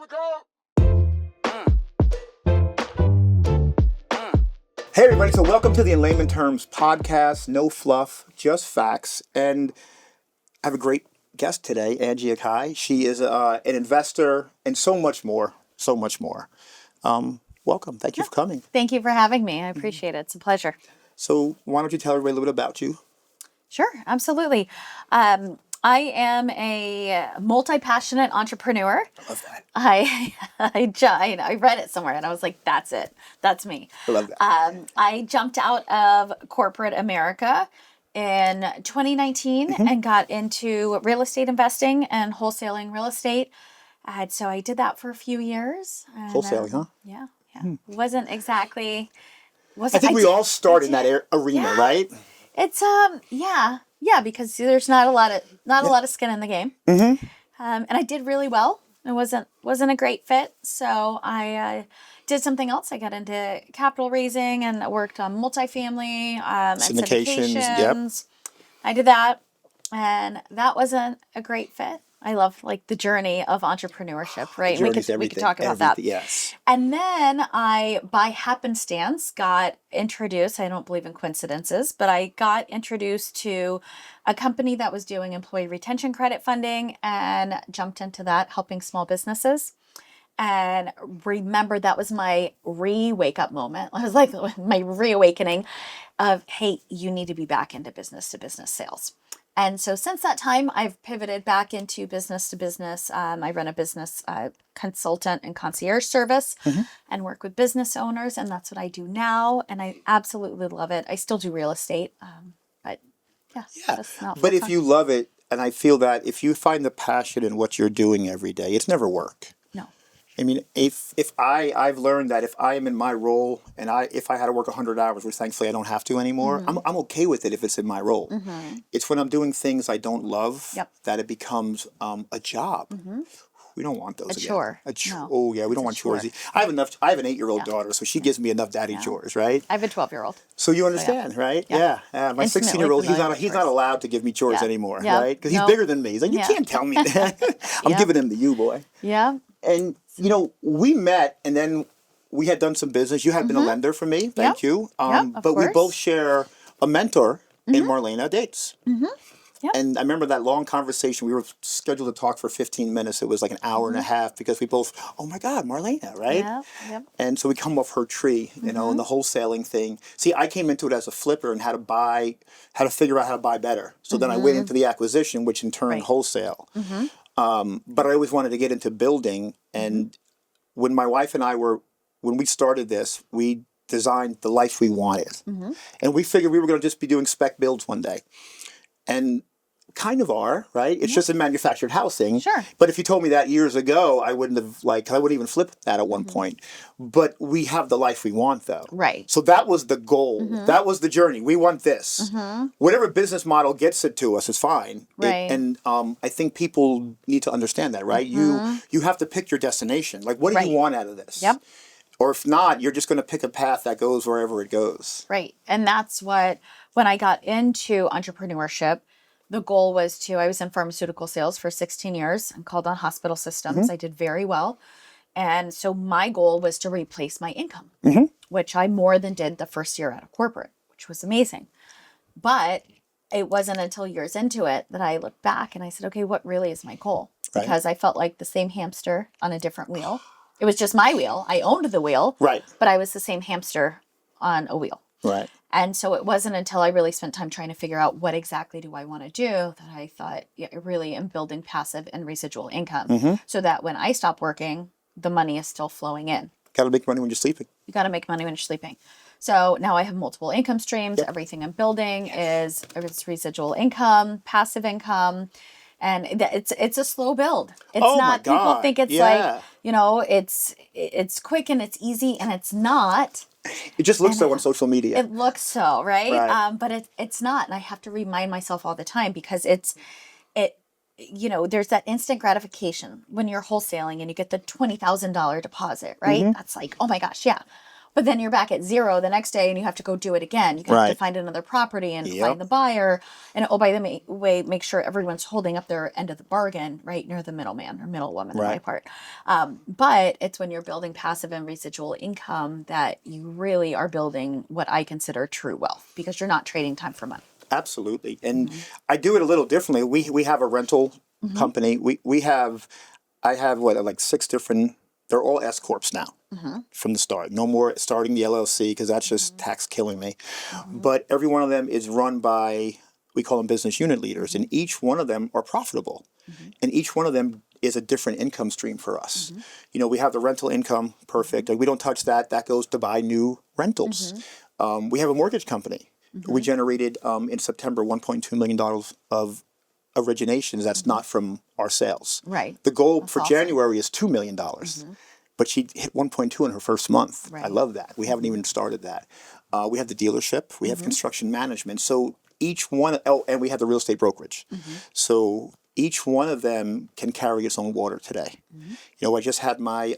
Hey everybody, so welcome to the In Layman Terms podcast, no fluff, just facts. And I have a great guest today, Angie Aki. She is an investor and so much more, so much more. Welcome, thank you for coming. Thank you for having me. I appreciate it. It's a pleasure. So why don't you tell everybody a little bit about you? Sure, absolutely. I am a multi-passionate entrepreneur. I love that. I read it somewhere and I was like, that's it. That's me. I love that. I jumped out of corporate America in 2019 and got into real estate investing and wholesaling real estate. So I did that for a few years. And, Wholesaling, huh? Yeah. Wasn't exactly. I think we all start in that arena, right? It's yeah, because there's not a lot of skin in the game. And I did really well. It wasn't a great fit, so I did something else. I got into capital raising and I worked on multifamily and syndications. Yep. I did that, and that wasn't a great fit. I love the journey of entrepreneurship, right? We could talk about that. Yes. And then I, by happenstance, got introduced. I don't believe in coincidences, but I got introduced to a company that was doing employee retention credit funding and jumped into that, helping small businesses. And remember, that was my wake up moment. It was like my reawakening of, hey, you need to be back into business to business sales. And so since that time, I've pivoted back into business to business. I run a business consultant and concierge service and work with business owners. And that's what I do now. And I absolutely love it. I still do real estate. But yeah. That's not But if full-time. you love it, and I feel that if you find the passion in what you're doing every day, it's never work. No. I mean, I've learned that if I am in my role and if I had to work 100 hours, which thankfully I don't have to anymore, I'm okay with it if it's in my role. It's when I'm doing things I don't love that it becomes a job. We don't want those. A chore. No. Oh yeah, we don't want chores. I have an 8-year-old daughter, so she gives me enough daddy chores, right? I have a 12-year-old. So you understand, right? Yeah. My 16-year-old, he's not allowed to give me chores anymore, right? Because he's bigger than me. He's like, you can't tell me that. I'm giving him to you, boy. Yeah. And, we met and then we had done some business. You had been a lender for me. Thank you. But we both share a mentor in Marlena Dates. And I remember that long conversation. We were scheduled to talk for 15 minutes. It was like an hour and a half because we both, oh my God, Marlena, right? Yeah. And so we come off her tree, in the wholesaling thing. See, I came into it as a flipper and how to figure out how to buy better. So then I went into the acquisition, which in turn wholesale. But I always wanted to get into building. And when my wife and when we started this, we designed the life we wanted. And we figured we were going to just be doing spec builds one day. And kind of are, right? It's just in manufactured housing. Sure. But if you told me that years ago, I wouldn't even flip that at one point. But we have the life we want, though. Right. So that was the goal. That was the journey. We want this. Whatever business model gets it to us is fine. Right. I think people need to understand that, right? You have to pick your destination. Like, what do you want out of this? Yep. Or if not, you're just going to pick a path that goes wherever it goes. Right. And that's when I got into entrepreneurship, the goal was I was in pharmaceutical sales for 16 years and called on hospital systems. I did very well. And so my goal was to replace my income, which I more than did the first year out of corporate, which was amazing. But it wasn't until years into it that I looked back and I said, okay, what really is my goal? Right. Because I felt like the same hamster on a different wheel. It was just my wheel. I owned the wheel. Right. But I was the same hamster on a wheel. Right. And so it wasn't until I really spent time trying to figure out what exactly do I want to do that I thought, I really am building passive and residual income so that when I stop working, the money is still flowing in. Got to make money when you're sleeping. You got to make money when you're sleeping. So now I have multiple income streams. Yep. Everything I'm building is residual income, passive income. And it's a slow build. It's not. People think it's it's quick and it's easy, and it's not. It just looks so on social media. It looks so, right? But it's not, and I have to remind myself all the time because there's that instant gratification when you're wholesaling and you get the $20,000 deposit, right? That's like, oh my gosh, yeah. But then you're back at zero the next day and you have to go do it again. You have to Right. find another property and Yep. find the buyer. And oh, by the way, make sure everyone's holding up their end of the bargain, right? Near the middleman or middlewoman in my Right. part. But it's when you're building passive and residual income that you really are building what I consider true wealth, because you're not trading time for money. Absolutely. And I do it a little differently. We have a rental company. I have what, like 6 different, they're all S corps now from the start. No more starting the LLC, because that's just tax killing me. But every one of them is run by, we call them business unit leaders, and each one of them are profitable. And each one of them is a different income stream for us. You know, we have the rental income, perfect. We don't touch that. That goes to buy new rentals. We have a mortgage company. We generated in September $1.2 million of originations. That's not from our sales. Right. The goal That's for awesome. January is $2 million. But she hit 1.2 in her first month. I Right. love that. We haven't even started that. We have the dealership. We have construction management. So each one, and we have the real estate brokerage. So each one of them can carry its own water today. You know, I just had my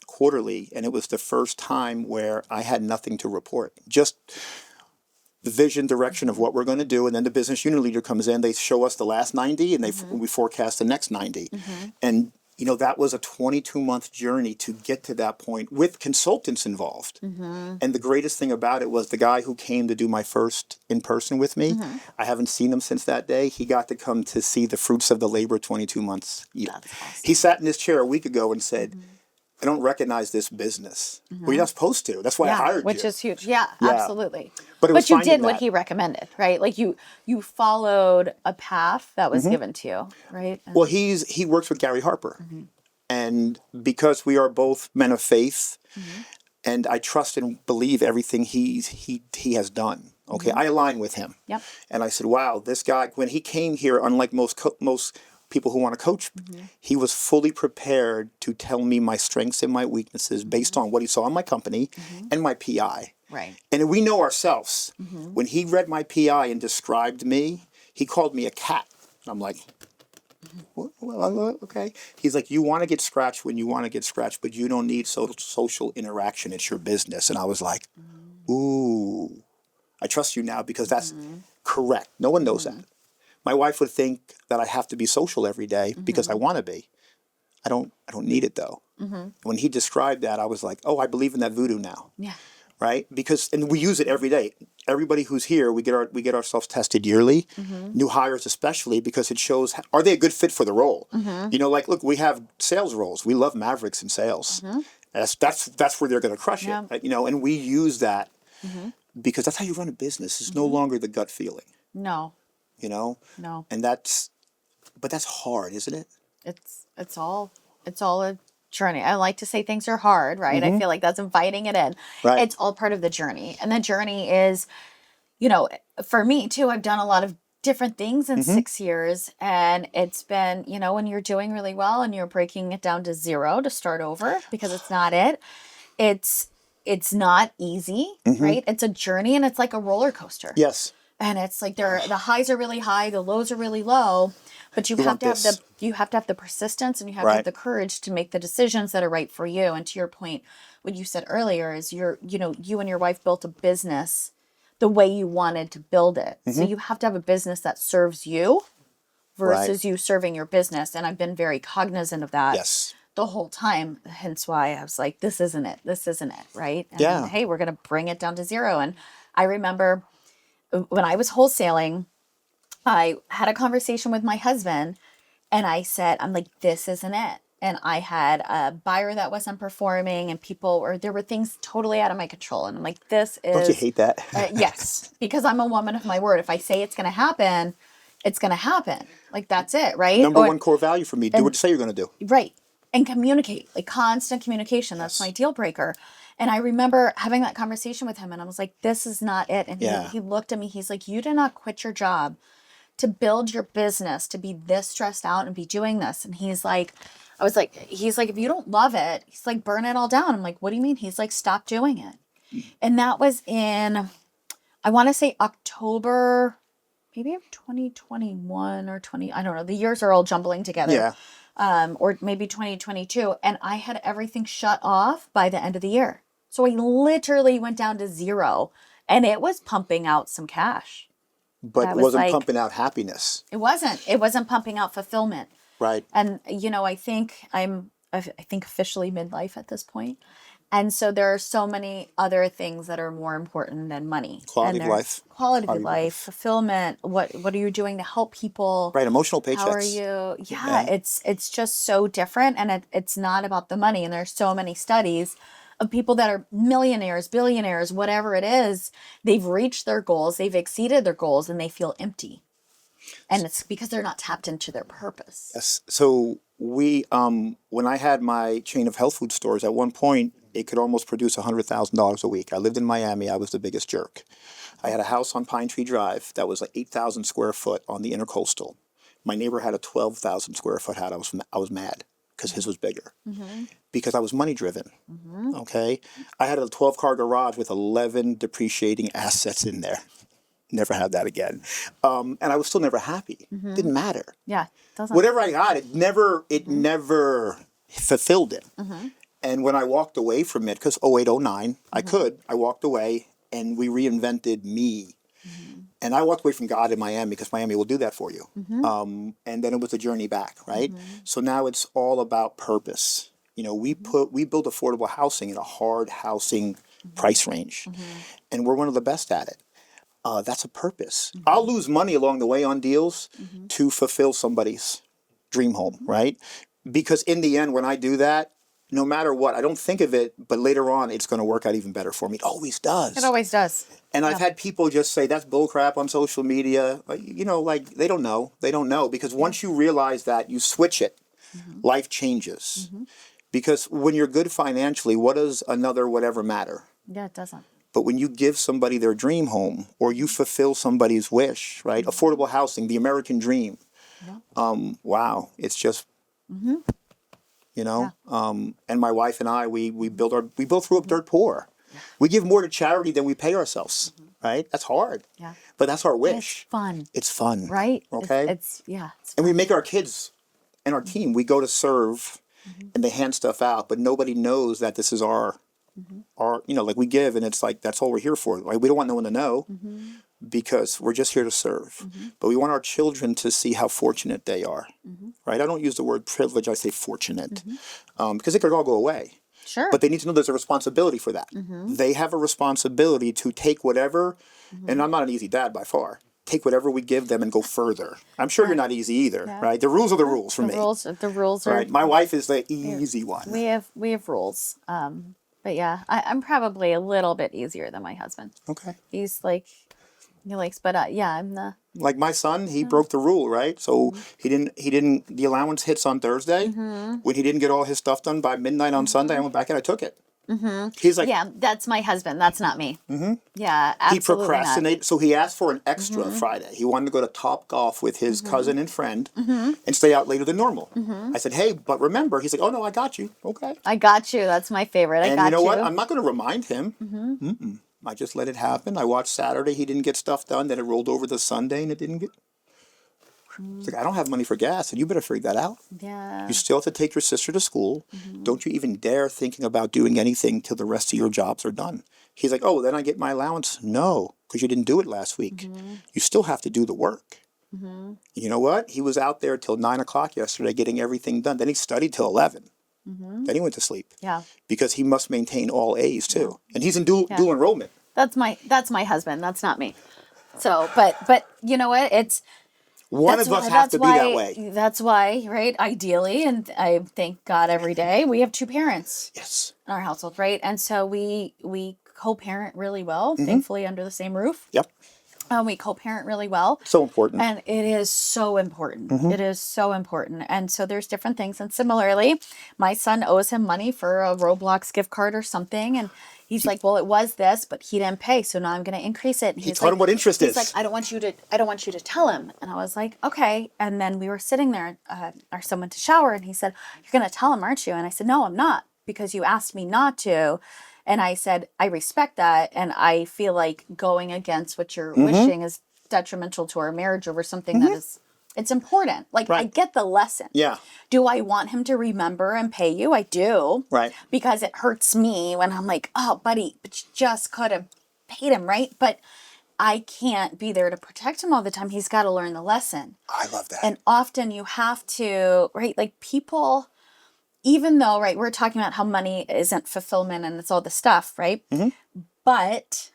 quarterly, and it was the first time where I had nothing to report. Just the vision, direction of what we're going to do, and then the business unit leader comes in. They show us the last 90, and we forecast the next 90. And you know, that was a 22-month journey to get to that point with consultants involved. And the greatest thing about it was the guy who came to do my first in person with me. I haven't seen him since that day. He got to come to see the fruits of the labor 22 months. That's awesome. He sat in his chair a week ago and said, I don't recognize this business. Well, you're not supposed to. That's why I hired which you. is huge. Yeah, absolutely. But it was you finding did what that. he recommended, right? Like you followed a path that was given to you, right? And Well, he works with Gary Harper. And because we are both men of faith, and I trust and believe everything he has done. Okay, I align with him. Yep. And I said, wow, this guy, when he came here, unlike most people who want to coach, he was fully prepared to tell me my strengths and my weaknesses based on what he saw in my company and my PI. right. And we know ourselves. When he read my PI and described me, he called me a cat. And I'm like, well, okay. He's like, you want to get scratched when you want to get scratched, but you don't need social interaction. It's your business. And I was like, ooh, I trust you now, because that's correct. No one knows that. My wife would think that I have to be social every day because I want to be. I don't need it though. When he described that, I was like, oh, I believe in that voodoo now. Yeah. Right? Because, and we use it every day. Everybody who's here, we get ourselves tested yearly. New hires especially, because it shows, are they a good fit for the role? You know, like, look, we have sales roles. We love mavericks in sales. That's where they're going to crush it. You know, and we use that because that's how you run a business. It's no longer the gut feeling. No. You know? No. And that's hard, isn't it? It's all a journey. I like to say things are hard, right? I feel like that's inviting it in. Right. It's all part of the journey. And the journey is, you know, for me too, I've done a lot of different things in 6 years, and it's been, you know, when you're doing really well and you're breaking it down to zero to start over, because it's not it's not easy, right? It's a journey, and it's like a roller coaster. Yes. And it's like the highs are really high, the lows are really low, but you have to have the persistence, and you have to have the courage to make the decisions that are right for you. And to your point, what you said earlier is you and your wife built a business the way you wanted to build it. So you have to have a business that serves you versus you serving your business. And I've been very cognizant of that. Yes. The whole time, hence why I was like, this isn't it, right? And Yeah. hey, we're going to bring it down to zero. And I remember when I was wholesaling, I had a conversation with my husband, and I said, I'm like, this isn't it. And I had a buyer that wasn't performing, and there were things totally out of my control. And I'm like, this is. Don't you hate that? Yes, because I'm a woman of my word. If I say it's going to happen, it's going to happen. Like, that's it, right? Number one core value for me, do what you say you're going to do. Right. And communicate, like constant communication. That's my deal breaker. And I remember having that conversation with him, and I was like, this is not it. And he looked at me, he's like, you did not quit your job to build your business, to be this stressed out and be doing this. And he's like, if you don't love it, he's like, burn it all down. I'm like, what do you mean? He's like, stop doing it. And that was in, I want to say October, maybe of 2021 or 20, I don't know. The years are all jumbling together. Yeah. Or maybe 2022. And I had everything shut off by the end of the year. So I literally went down to zero, and it was pumping out some cash. But I it was wasn't like, pumping out happiness. It wasn't pumping out fulfillment. Right. And, I think I think officially midlife at this point. And so there are so many other things that are more important than money. Quality of life. Quality of life, fulfillment. What are you doing to help people? Right. Emotional paychecks. How are you? Yeah. It's just so different, and it's not about the money. And there's so many studies of people that are millionaires, billionaires, whatever it is. They've reached their goals, they've exceeded their goals, and they feel empty. And it's because they're not tapped into their purpose. Yes. So when I had my chain of health food stores, at one point, it could almost produce $100,000 a week. I lived in Miami. I was the biggest jerk. I had a house on Pine Tree Drive that was like 8,000 square foot on the intercoastal. My neighbor had a 12,000 square foot house. I was mad because his was bigger. Because I was money driven. Okay. I had a 12-car garage with 11 depreciating assets in there. Never had that again. And I was still never happy. Didn't matter. Yeah. Doesn't. Whatever I got, it never fulfilled it. And when I walked away from it, because 08, 09, I walked away and we reinvented me. And I walked away from God in Miami because Miami will do that for you. And then it was a journey back, right? So now it's all about purpose. We build affordable housing in a hard housing price range. And we're one of the best at it. That's a purpose. I'll lose money along the way on deals to fulfill somebody's dream home, right? Because in the end, when I do that, no matter what, I don't think of it, but later on, it's going to work out even better for me. It always does. It always does. And I've had people just say, that's bullcrap on social media. Like they don't know. They don't know. Because once you realize that, you switch it, life changes. Because when you're good financially, what does another whatever matter? Yeah, it doesn't. But when you give somebody their dream home or you fulfill somebody's wish, right? Affordable housing, the American dream. Wow. It's just, and my wife and I, we both grew up dirt poor. We give more to charity than we pay ourselves, right? That's hard. Yeah. But that's our wish. It's fun. It's fun. Right? Okay? It's fun. And we make our kids and our team, we go to serve and they hand stuff out, but nobody knows that this is our, like we give and it's like, that's all we're here for. Like we don't want no one to know because we're just here to serve. But we want our children to see how fortunate they are, right? I don't use the word privilege, I say fortunate because it could all go away. Sure. But they need to know there's a responsibility for that. They have a responsibility to take whatever, and I'm not an easy dad by far, take whatever we give them and go further. I'm sure you're not easy either, right? The rules are the rules for me. The rules are... Right. My wife is the easy one. We have rules. But yeah, I'm probably a little bit easier than my husband. Okay. He's like, but yeah, I'm the... Like my son, he broke the rule, right? So he didn't, the allowance hits on Thursday. When he didn't get all his stuff done by midnight on Sunday, I went back and I took it. He's like... Yeah, that's my husband. That's not me. Yeah, absolutely He procrastinated. So he asked for an extra Friday. He wanted to go to Top Golf with his cousin and friend and stay out later than normal. I said, hey, but remember, he's like, oh no, I got you. Okay. I got you. That's my favorite. I got you. And you know what? I'm not going to remind him. I just let it happen. I watched Saturday. He didn't get stuff done. Then it rolled over to Sunday and it didn't get... It's like, I don't have money for gas, and you better figure that out. Yeah. You still have to take your sister to school. Don't you even dare thinking about doing anything till the rest of your jobs are done. He's like, oh, then I get my allowance. No, because you didn't do it last week. You still have to do the work. You know what? He was out there till 9 o'clock yesterday getting everything done. Then he studied till 11. Then he went to sleep. Yeah. Because he must maintain all A's too. And he's in dual enrollment. That's my husband. That's not me. So, but you know what? It's... One of us has to be that way. That's why, right? Ideally, and I thank God every day, we have two parents. Yes. In our household, right? And so we co-parent really well, thankfully under the same roof. Yep. We co-parent really well. So important. And it is so important. It is so important. And so there's different things. And similarly, my son owes him money for a Roblox gift card or something. And he's like, well, it was this, but he didn't pay. So now I'm going to increase it. And he taught him what interest is. He's like, I don't want you to tell him. And I was like, okay. And then we were sitting there, our son went to shower and he said, you're going to tell him, aren't you? And I said, no, I'm not, because you asked me not to. And I said, I respect that. And I feel like going against what you're wishing is detrimental to our marriage over something that is It's important. Like, I get the lesson. Yeah. Do I want him to remember and pay you? I do. Right. Because it hurts me when I'm like, oh, buddy, but you just could have paid him, right? But I can't be there to protect him all the time. He's got to learn the lesson. I love that. And often you have to, right? Like, people, even though, right, we're talking about how money isn't fulfillment and it's all the stuff, right? Mm-hmm. But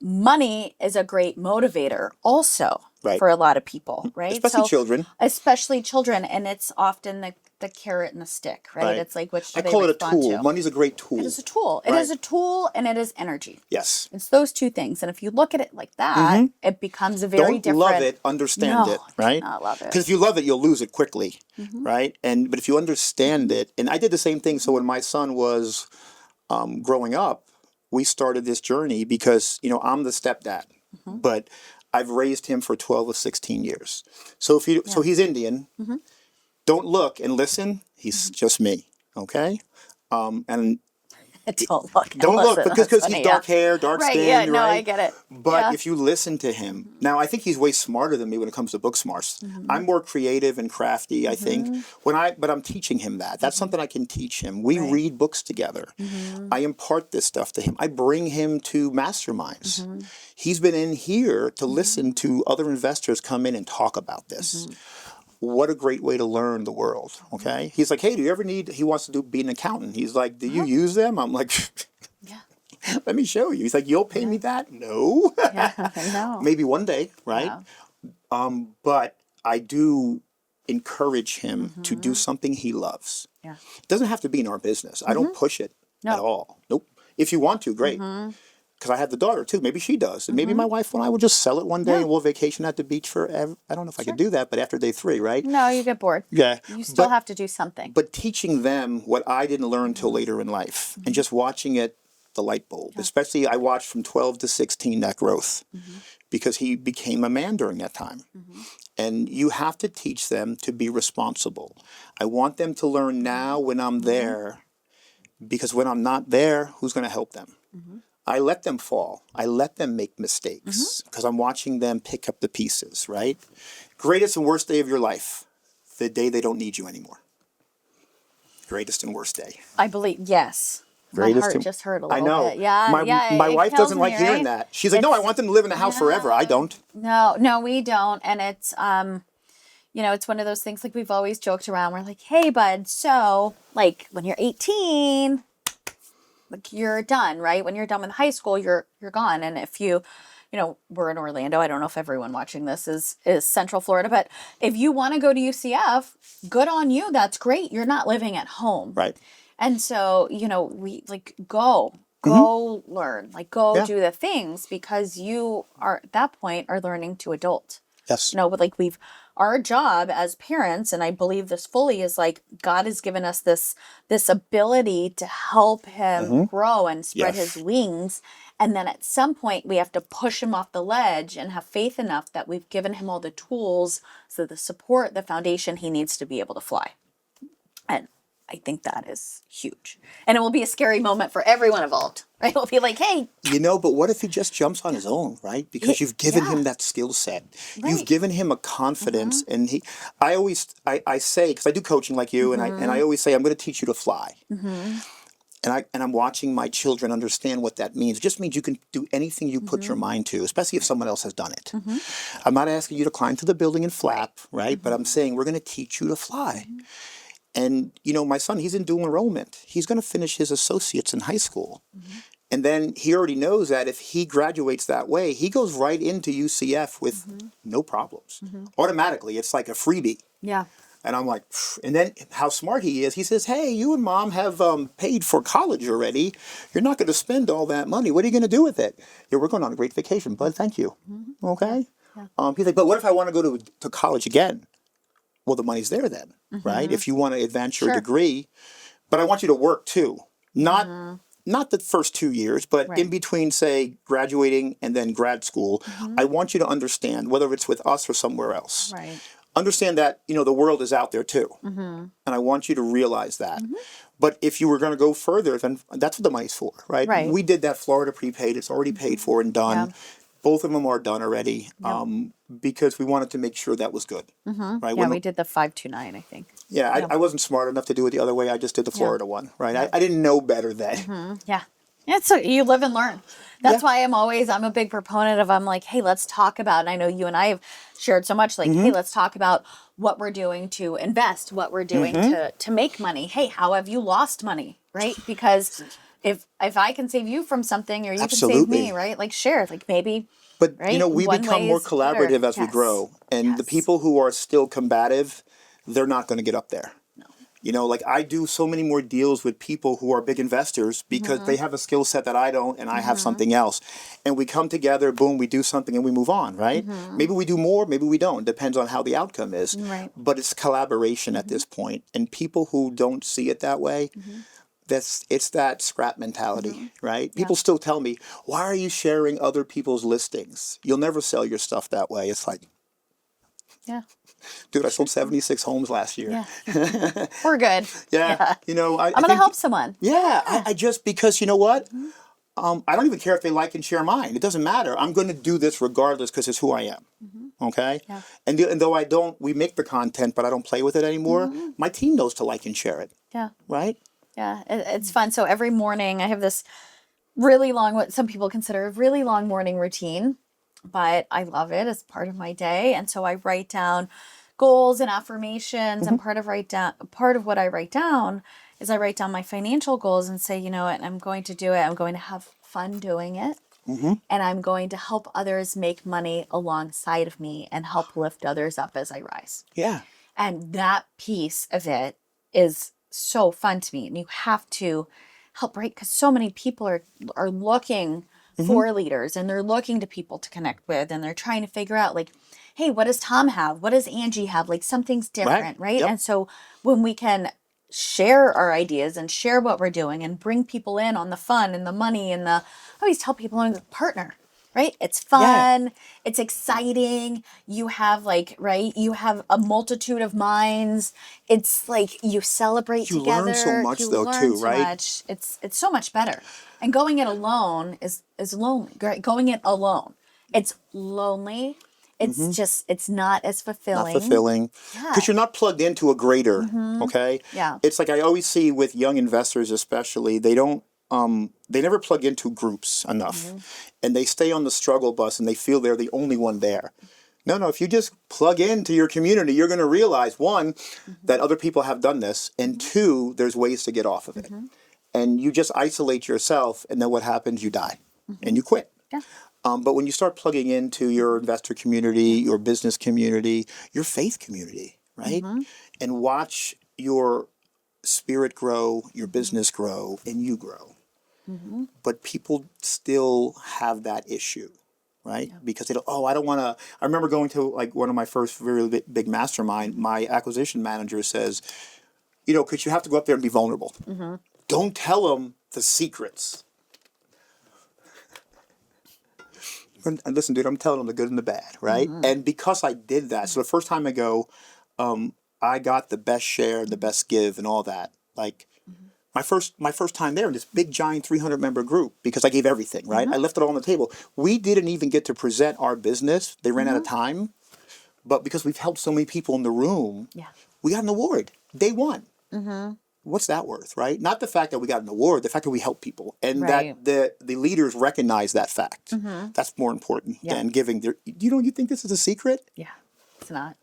money is a great motivator also for a lot of people, right? Especially children. Especially children. And it's often the carrot and the stick, right? It's like, which do I they call it a respond tool. to? Money's a great tool. It is a tool. It is a tool and it is energy. Yes. It's those two things. And if you look at it like that, it becomes a very different. Don't love it, understand it, right? I love it. Because if you love it, you'll lose it quickly, right? But if you understand it, and I did the same thing. So when my son was growing up, we started this journey because, I'm the stepdad, but I've raised him for 12 or 16 years. So so he's Indian. Don't look and listen. He's just me. Okay. And don't look because he's dark hair, dark skin. Yeah, no, I get it. But if you listen to him, now I think he's way smarter than me when it comes to book smarts. I'm more creative and crafty, I think. But I'm teaching him that. That's something I can teach him. We read books together. I impart this stuff to him. I bring him to Masterminds. He's been in here to listen to other investors come in and talk about this. What a great way to learn the world, okay? He's like, hey, do you ever he wants to be an accountant. He's like, do you use them? I'm like, let me show you. He's like, you'll pay me that? No. No. Maybe one day, right? But I do encourage him to do something he loves. It doesn't have to be in our business. I don't push it at all. Nope. If you want to, great. Because I have the daughter too. Maybe she does. And maybe my wife and I will just sell it one day and we'll vacation at the beach forever. I don't know if I could do that, but after day 3, right? No, you get bored. Yeah. You still have to do something. But teaching them what I didn't learn until later in life and just watching it, the light bulb. Especially I watched from 12 to 16 that growth because he became a man during that time. And you have to teach them to be responsible. I want them to learn now when I'm there because when I'm not there, who's going to help them? I let them fall. I let them make mistakes because I'm watching them pick up the pieces, right? Greatest and worst day of your life, the day they don't need you anymore. Greatest and worst day. I believe, yes. My heart just hurt a little bit. Yeah, my wife doesn't like hearing that. She's like, no, I want them to live in the house forever. I don't. No, we don't. And it's, it's one of those things like we've always joked around. We're like, hey, bud, so like when you're 18... like you're done, right? When you're done with high school, you're gone. And if we're in Orlando. I don't know if everyone watching this is Central Florida, but if you want to go to UCF, good on you. That's great. You're not living at home. Right. And so, we like go learn, like go do the things because you are at that point are learning to adult. Yes. But like our job as parents, and I believe this fully, is like God has given us this ability to help him grow and spread his wings. And then at some point we have to push him off the ledge and have faith enough that we've given him all the tools, so the support, the foundation he needs to be able to fly. And I think that is huge. And it will be a scary moment for everyone involved, right? It'll be like, hey. But what if he just jumps on his own, right? Because you've given him that skill set. Right. You've given him a confidence. And I say, because I do coaching like you, and I always say, I'm going to teach you to fly. And I'm watching my children understand what that means. It just means you can do anything you put your mind to, especially if someone else has done it. I'm not asking you to climb to the building and flap, right? But I'm saying we're going to teach you to fly. And, my son, he's in dual enrollment. He's going to finish his associates in high school. And then he already knows that if he graduates that way, he goes right into UCF with no problems. Automatically, it's like a freebie. Yeah. And I'm like, phew. And then how smart he is. He says, hey, you and mom have paid for college already. You're not going to spend all that money. What are you going to do with it? Yeah, we're going on a great vacation, bud. Thank you. Okay. Yeah. He's like, but what if I want to go to college again? Well, the money's there then, right? If you want to advance your degree. But I want you to work too. Not the first 2 years, but in between, say, graduating and then grad school. I want you to understand, whether it's with us or somewhere else. Right. Understand that, the world is out there too. And I want you to realize that. But if you were going to go further, then that's what the money's for, right? We did that Florida prepaid. It's already paid for and done. Both of them are done already, because we wanted to make sure that was good. Right? Yeah, we did the 529, I think. Yeah, I wasn't smart enough to do it the other way. I just did the Florida one, right? I didn't know better then. Yeah. Yeah, so you live and learn. That's why I'm a big proponent of, I'm like, hey, let's talk about, and I know you and I have shared so much, like, hey, let's talk about what we're doing to invest, what we're doing to make money. Hey, how have you lost money, right? Because if I can save you from something, or you can save me, right? Like, share, like, maybe. But, right? we One become way more is collaborative better. as we grow. And the Yes. people who are still combative, they're not going to get up there. No. Like I do so many more deals with people who are big investors because they have a skill set that I don't, and I have something else. And we come together, boom, we do something and we move on, right? Maybe we do more, maybe we don't. Depends on how the outcome is. Right. But it's collaboration at this point. And people who don't see it that way, it's that scrap mentality, right? People still tell me, why are you sharing other people's listings? You'll never sell your stuff that way. It's like, Yeah. dude, I sold 76 homes last year. Yeah. We're good. Yeah. I'm I going to think, help someone. yeah, I just, because you know what? I don't even care if they like and share mine. It doesn't matter. I'm going to do this regardless because it's who I am. Okay? Yeah. And though we make the content, but I don't play with it anymore, my team knows to like and share it. Yeah. Right? Yeah. It's fun. So every morning I have this really long, what some people consider a really long morning routine, but I love it as part of my day. And so I write down goals and affirmations, and part of what I write down is I write down my financial goals and say, you know what, I'm going to do it. I'm going to have fun doing it. And I'm going to help others make money alongside of me and help lift others up as I rise. Yeah. And that piece of it is so fun to me. And you have to help, right? Because so many people are looking for leaders, and they're looking to people to connect with, and they're trying to figure out, like, hey, what does Tom have? What does Angie have? Like, something's different, right? Yep. And so when we can share our ideas and share what we're doing and bring people in on the fun and the money and I always tell people, I'm a partner, right? It's fun. It's exciting. You have you have a multitude of minds. It's like you celebrate You together. learn so much You though learn too, so right? much. It's so much better. And going it alone is lonely. Going it alone, it's lonely. It's just, it's not as fulfilling. Not fulfilling. Because you're not plugged into a greater, okay? Yeah. It's like I always see with young investors especially, they never plug into groups enough. And they stay on the struggle bus and they feel they're the only one there. No, if you just plug into your community, you're going to realize, one, that other people have done this, and two, there's ways to get off of it. And you just isolate yourself, and then what happens? You die, and you quit. Yeah. But when you start plugging into your investor community, your business community, your faith community, right? And watch your spirit grow, your business grow, and you grow. But people still have that issue, right? Because they don't, I don't want to. I remember going to like one of my first very big mastermind, my acquisition manager says, because you have to go up there and be vulnerable. Don't tell them the secrets. And listen, dude, I'm telling them the good and the bad, right? And because I did that, so the first time I go, I got the best share, the best give, and all that. Like my first time there in this big giant 300 member group, because I gave everything, right? I left it all on the table. We didn't even get to present our business. They ran out of time, but because we've helped so many people in the room, we got an award. They won. What's that worth, right? Not the fact that we got an award, the fact that we help people, and that the leaders recognize that fact. That's more important than giving their. You think this is a secret? Yeah, it's not.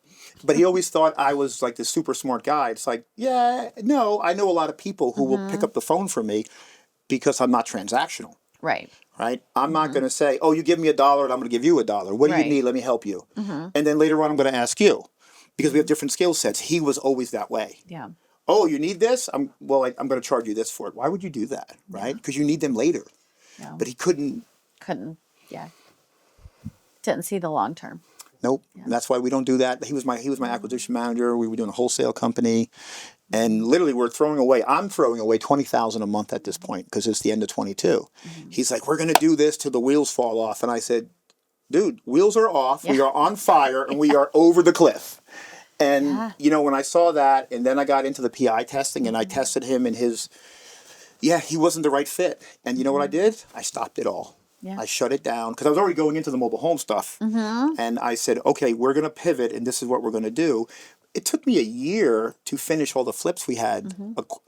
But he always thought I was like this super smart guy. It's like, no, I know a lot of people who will pick up the phone for me because I'm not transactional. Right. Right? I'm not going to say, you give me $1 and I'm going to give you $1. What do you need? Let me help you. And then later on, I'm going to ask you because we have different skill sets. He was always that way. Yeah. Oh, you need this? I'm going to charge you this for it. Why would you do that? Right? Because you need them later. Yeah. But he couldn't. Yeah. Didn't see the long term. Nope. Yeah. That's why we don't do that. He was my acquisition manager. We were doing a wholesale company, and literally I'm throwing away $20,000 a month at this point because it's the end of 22. He's like, we're going to do this till the wheels fall off, and I said, dude, wheels are off. We are on fire, and we are over the cliff. And when I saw that, and then I got into the PI testing, and I tested him, and he wasn't the right fit. And you know what I did? I stopped it all. Yeah. I shut it down because I was already going into the mobile home stuff. And I said, okay, we're going to pivot and this is what we're going to do. It took me a year to finish all the flips we had.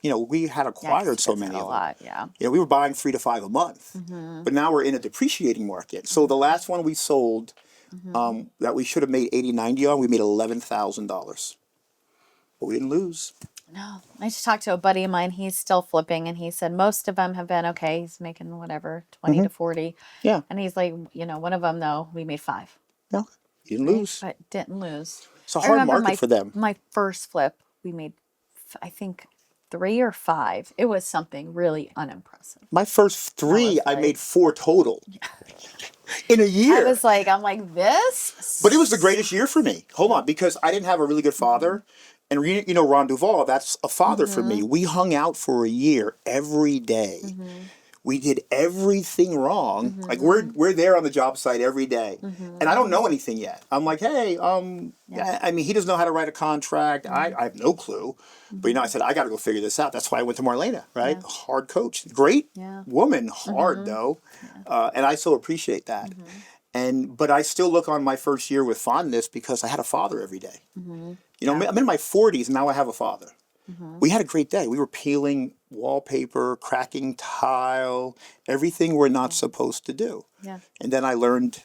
We had acquired so many a of them. lot, yeah. We were buying 3 to 5 a month. But now we're in a depreciating market. So the last one we sold that we should have made 80, 90 on, we made $11,000. But we didn't lose. No, I just talked to a buddy of mine. He's still flipping, and he said most of them have been okay. He's making whatever 20 to 40. Yeah. And he's like, one of them though, we made 5. No, you didn't lose. But didn't lose. It's a hard market for them. My first flip, we made, I think, 3 or 5. It was something really unimpressive. My first 3, I made 4 total in a year. I'm like this. But it was the greatest year for me. Hold on, because I didn't have a really good father. And Ron Duvall, that's a father for me. We hung out for a year every day. We did everything wrong. Like we're there on the job site every day. And I don't know anything yet. I'm like, hey, I mean, he doesn't know how to write a contract. I have no clue. But I said, I got to go figure this out. That's why I went to Marlena, right? Yeah. Hard coach. Great woman, hard though. And I so appreciate that. But I still look on my first year with fondness because I had a father every day. I'm in my 40s and now I have a father. We had a great day. We were peeling wallpaper, cracking tile, everything we're not supposed to do. Yeah. And then I learned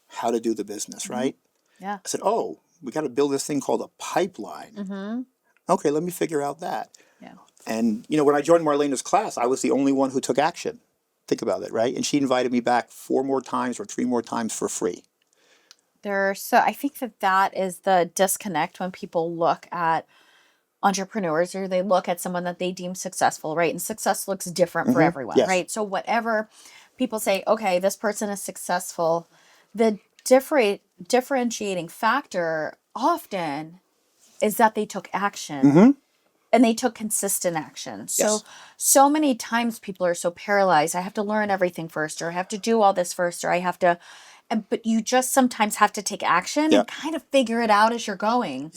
how to do the business, right? Yeah. I said, oh, we got to build this thing called a pipeline. Okay, let me figure out that. Yeah. And, when I joined Marlena's class, I was the only one who took action. Think about it, right? And she invited me back 4 more times or 3 more times for free. I think that is the disconnect when people look at entrepreneurs or they look at someone that they deem successful, right? And success looks different for everyone, right? So whatever people say, okay, this person is successful, the differentiating factor often is that they took action and they took consistent action. So many times people are so paralyzed. I have to learn everything first, or I have to do all this first, or I have to, but you just sometimes have to take action and kind of figure it out as you're going.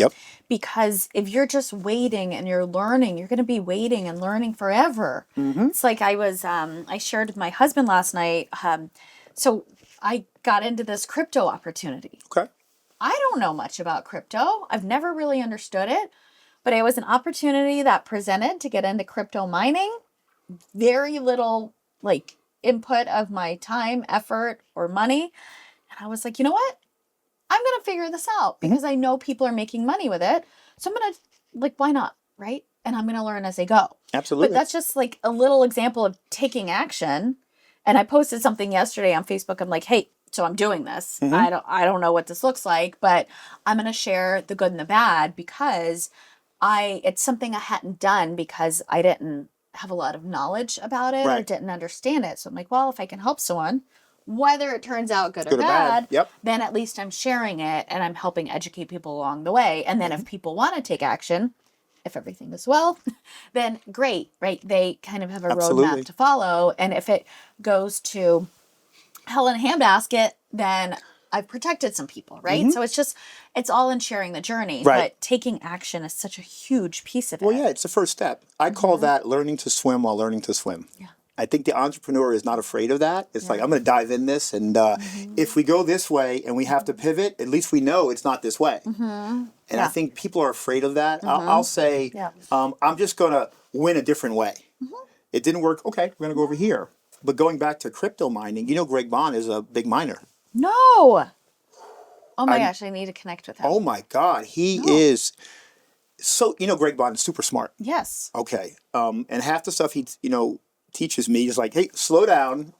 Because if you're just waiting and you're learning, you're going to be waiting and learning forever. It's like I shared with my husband last night. So I got into this crypto opportunity. Okay. I don't know much about crypto. I've never really understood it, but it was an opportunity that presented to get into crypto mining. Very little input of my time, effort, or money. And I was like, you know what? I'm going to figure this out because I know people are making money with it. So I'm going to, why not? Right? And I'm going to learn as I go. Absolutely. But that's just a little example of taking action. And I posted something yesterday on Facebook. I'm like, hey, so I'm doing this. I don't know what this looks like, but I'm going to share the good and the bad because it's something I hadn't done because I didn't have a lot of knowledge about it or didn't understand it. So I'm like, well, if I can help someone, whether it turns out good or bad, then at least I'm sharing it and I'm helping educate people along the way. And then if people want to take action, if everything goes well, then great, right? They kind of have a roadmap to follow. And if it goes to hell in a handbasket, then I've protected some people, right? So it's all in sharing the journey. But taking action is such a huge piece of it. Well, yeah, it's the first step. I call that learning to swim while learning to swim. Yeah. I think the entrepreneur is not afraid of that. It's like, I'm going to dive in this. And if we go this way and we have to pivot, at least we know it's not this way. And I think people are afraid of that. I'll say, I'm just going to win a different way. It didn't work. Okay, we're going to go over here. But going back to crypto mining, Greg Bond is a big miner. No. Oh my gosh, I need to connect with him. Oh my God. He is so, Greg Bond is super smart. Yes. Okay. And half the stuff he, teaches me is like, hey, slow down.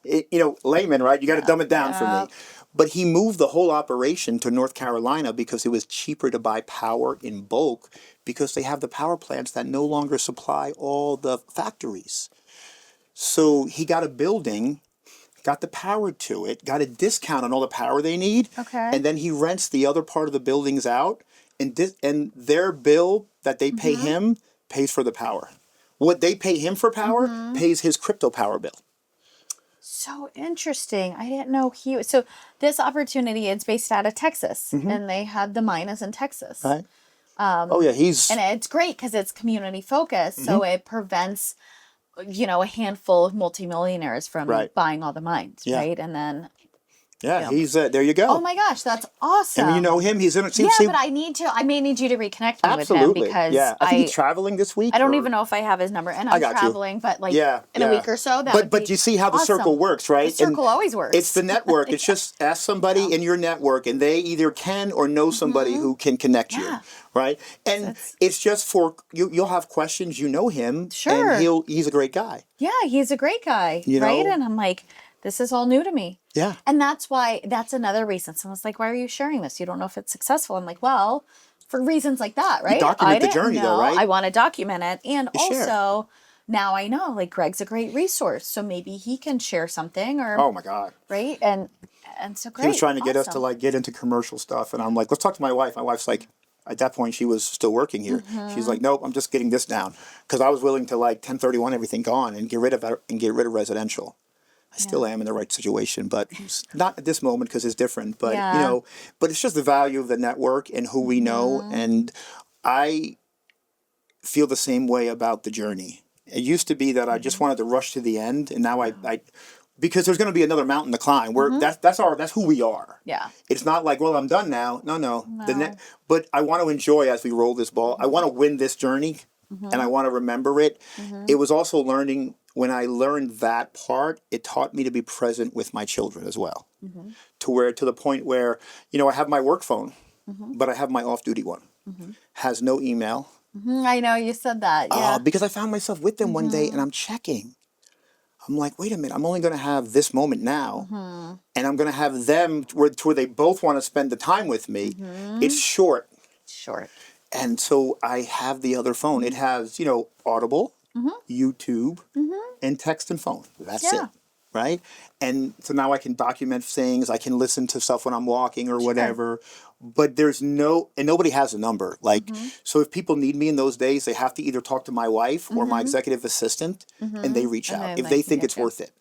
Layman, right? You got to dumb it down for me. But he moved the whole operation to North Carolina because it was cheaper to buy power in bulk because they have the power plants that no longer supply all the factories. So he got a building, got the power to it, got a discount on all the power they need. Okay. And then he rents the other part of the buildings out, and their bill that they pay him pays for the power. What they pay him for power pays his crypto power bill. So interesting. I didn't know he was. So this opportunity is based out of Texas, and they had the mine is in Texas. Right. And it's great because it's community focused, so it prevents a handful of multimillionaires from Right. buying all the mines, Yeah. right? And then, Yeah, he's there. You go. oh my gosh, that's awesome. And you know him. He's in it. Yeah, but I may need you to reconnect me with him Absolutely. because Yeah, I think he's traveling this week. I don't even know if I have his number, and I'm got you. traveling, but like Yeah, in a week or so, that would But be you see how the awesome. circle works, right? The circle always works. It's the network. It's just ask somebody in your network, and they either can or know somebody who can connect you, right? And it's just for you. You'll have questions. You know him, Sure. and he's a great guy. Yeah, he's a great guy, You right? know? And I'm like, this is all new to me. Yeah. And that's another reason. Someone's like, why are you sharing this? You don't know if it's successful. I'm like, well, for reasons like that, right? document I the didn't journey, know. though, right? I want to document it. And You share. also, now I know, like, Greg's a great resource. So maybe he can share something or, Oh my God. right? And so great. He was trying to get us to Awesome. like get into commercial stuff, and I'm like, let's talk to my wife. My wife's like, at that point, she was still working here. She's like, nope, I'm just getting this down because I was willing to like 1031 everything gone and get rid of residential. I still am in the right situation, but not at this moment because it's different. But but it's just the value of the network and who we know, and I feel the same way about the journey. It used to be that I just wanted to rush to the end, and now I because there's going to be another mountain to climb. That's who we are. Yeah. It's not like, well, I'm done now. No. But I want to enjoy as we roll this ball. I want to win this journey, and I want to remember it. It was also learning. When I learned that part, it taught me to be present with my children as well. To the point where, I have my work phone, but I have my off-duty one. Has no email. I know you said that. Yeah. Because I found myself with them one day and I'm checking. I'm like, wait a minute, I'm only going to have this moment now. And I'm going to have them where they both want to spend the time with me. It's short. Short. And so I have the other phone. It has, Audible, YouTube, and text and phone. That's it. Right? And so now I can document things. I can listen to stuff when I'm walking or whatever. But and nobody has a number. Like, so if people need me in those days, they have to either talk to my wife or my executive assistant, and they reach out if they think it's worth it.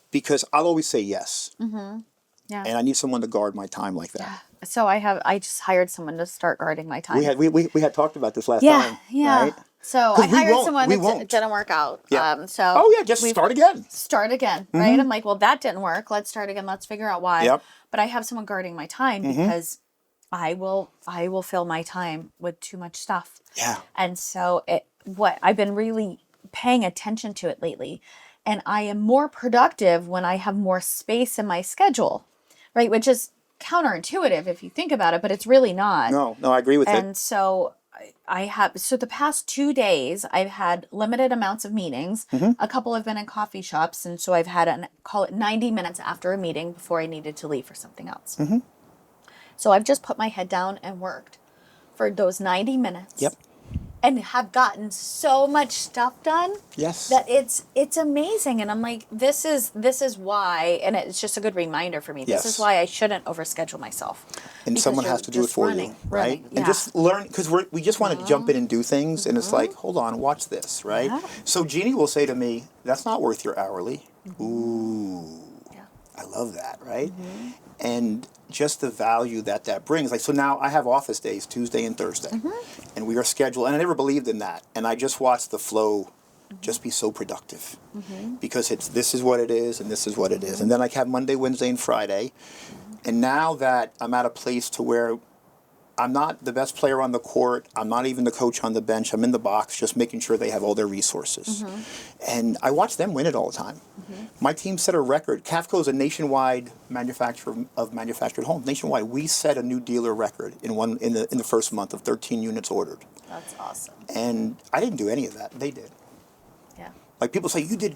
Because I'll always say yes. Yeah. And I need someone to guard my time like that. Yeah. So I just hired someone to start guarding my time. We had talked about this last time. Yeah. Right? So I hired someone it didn't work out. Yeah. Just start again. Start again, right? I'm like, well, that didn't work. Let's start again. Let's figure out why. Yep. But I have someone guarding my time because I will fill my time with too much stuff. Yeah. And so I've been really paying attention to it lately, and I am more productive when I have more space in my schedule, right? Which is counterintuitive if you think about it, but it's really not. No, I agree with it. And so the past 2 days, I've had limited amounts of meetings. A couple have been in coffee shops. And so I've had call it 90 minutes after a meeting before I needed to leave for something else. So I've just put my head down and worked for those 90 minutes. Yep. And have gotten so much stuff done. Yes. That it's amazing. And I'm like, this is why, and it's just a good reminder for me. This is why I shouldn't overschedule myself. And someone has to do it for you, right? Yeah. And just learn, because we just want to jump in and do things, and it's like, hold on, watch this, right? Yeah. So Jeannie will say to me, that's not worth your hourly. Ooh. Yeah. I love that, right? And just the value that brings. Like, so now I have office days, Tuesday and Thursday, and we are scheduled, and I never believed in that. And I just watched the flow just be so productive because this is what it is, and this is what it is. And then I have Monday, Wednesday, and Friday. And now that I'm at a place to where I'm not the best player on the court, I'm not even the coach on the bench, I'm in the box just making sure they have all their resources. And I watch them win it all the time. My team set a record. CAFCO is a nationwide manufacturer of manufactured homes. Nationwide, we set a new dealer record in the first month of 13 units ordered. That's awesome. And I didn't do any of that. They did. Yeah. Like people say, you did.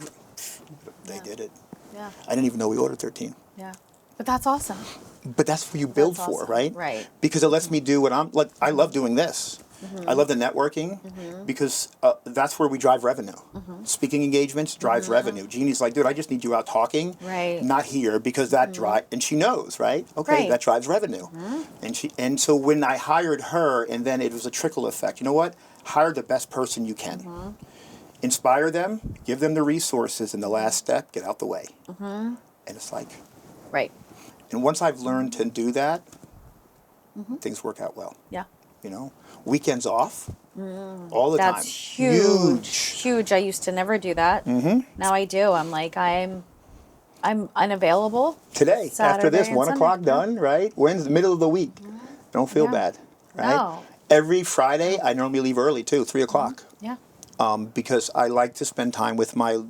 They did it. Yeah. I didn't even know we ordered 13. Yeah. But that's awesome. But that's what you build for, awesome. right? Right. Because it lets me do what I love doing this. I love the networking because that's where we drive revenue. Speaking engagements drives revenue. Jeannie's like, dude, I just need you out talking, not here, because that drive, and she knows, right? Okay, that drives revenue. And so when I hired her, and then it was a trickle effect. You know what? Hire the best person you can. Inspire them, give them the resources, and the last step, get out the way. And it's like, right. And once I've learned to do that, things work out well. Yeah. Weekends off, all the time. That's huge. I used to never do that. Now I do. I'm like, I'm unavailable Today, after this, Saturday and 1 Sunday. o'clock done, right? When's the middle of the week? Don't feel bad, right? No. Every Friday, I normally leave early too, 3 o'clock. Yeah. Because I like to spend time with my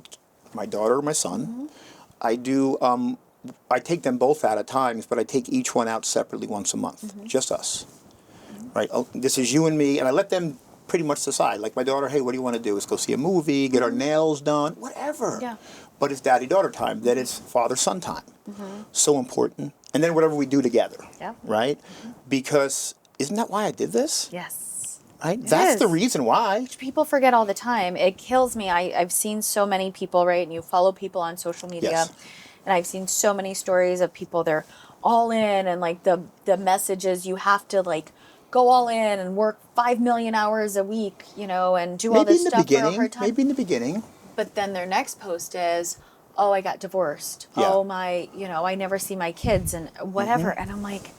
daughter or my son. I do. I take them both out at times, but I take each one out separately once a month, just us. Right? Oh, this is you and me, and I let them pretty much decide. Like my daughter, hey, what do you want to do? Let's go see a movie, get our nails done, whatever. Yeah. But it's daddy-daughter time. Then it's father-son time. So important. And then whatever we do together. Yeah. Right? Because isn't that why I did this? Yes. Right? It That's is. the reason why. People forget all the time. It kills me. I've seen so many people, right? And you follow people on social media. Yes. And I've seen so many stories of people, they're all in, and like the message is you have to like go all in and work 5 million hours a week, and do all this stuff for a hard time. Maybe in the beginning. But then their next post is, oh, I got divorced. Yeah. Oh, I never see my kids and whatever. And I'm like,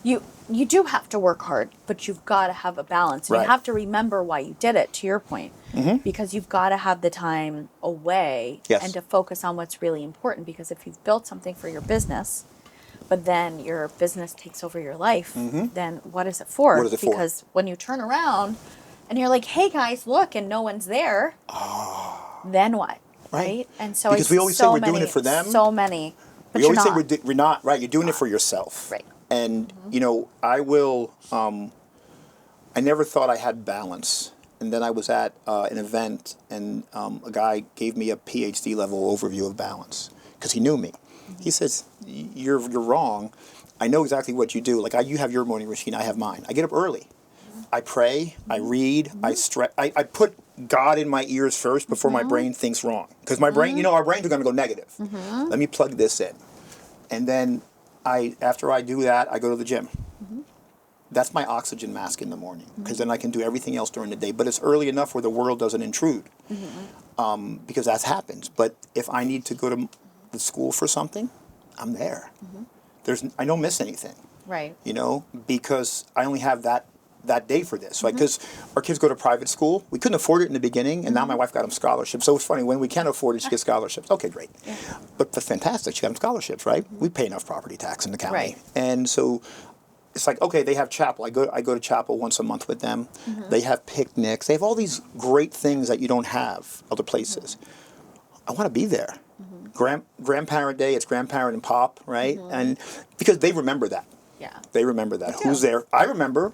you do have to work hard, but you've got to have a balance. And Right. you have to remember why you did it, to your point, because you've got to have the time away Yes. and to focus on what's really important. Because if you've built something for your business, but then your business takes over your life, then what is it for? What is it for? Because when you turn around and you're like, hey guys, look, and no one's there, then what? Right? And so Because we always say we're doing it for them. So many. But We you're always not. say we're not, right? You're doing it for yourself. Right. And, I will, I never thought I had balance. And then I was at an event, and a guy gave me a PhD level overview of balance because he knew me. He says, you're wrong. I know exactly what you do. Like you have your morning routine, I have mine. I get up early. I pray, I read, I stretch. I put God in my ears first before my brain thinks wrong. Because my brain, our brains are going to go negative. Let me plug this in. And then after I do that, I go to the gym. That's my oxygen mask in the morning. Because then I can do everything else during the day. But it's early enough where the world doesn't intrude. Because that happens. But if I need to go to the school for something, I'm there. I don't miss anything. Right. Because I only have that day for this, right? Because our kids go to private school. We couldn't afford it in the beginning, and now my wife got them scholarships. So it's funny, when we can afford it, she gets scholarships. Okay, great. Yeah. But fantastic, she got them scholarships, right? We pay enough property tax in the county. Right. And so it's like, okay, they have chapel. I go to chapel once a month with them. They have picnics. They have all these great things that you don't have other places. I want to be there. Grandparent day, it's grandparent and pop, right? And because they remember that. Yeah. They remember that. Who's there? I remember.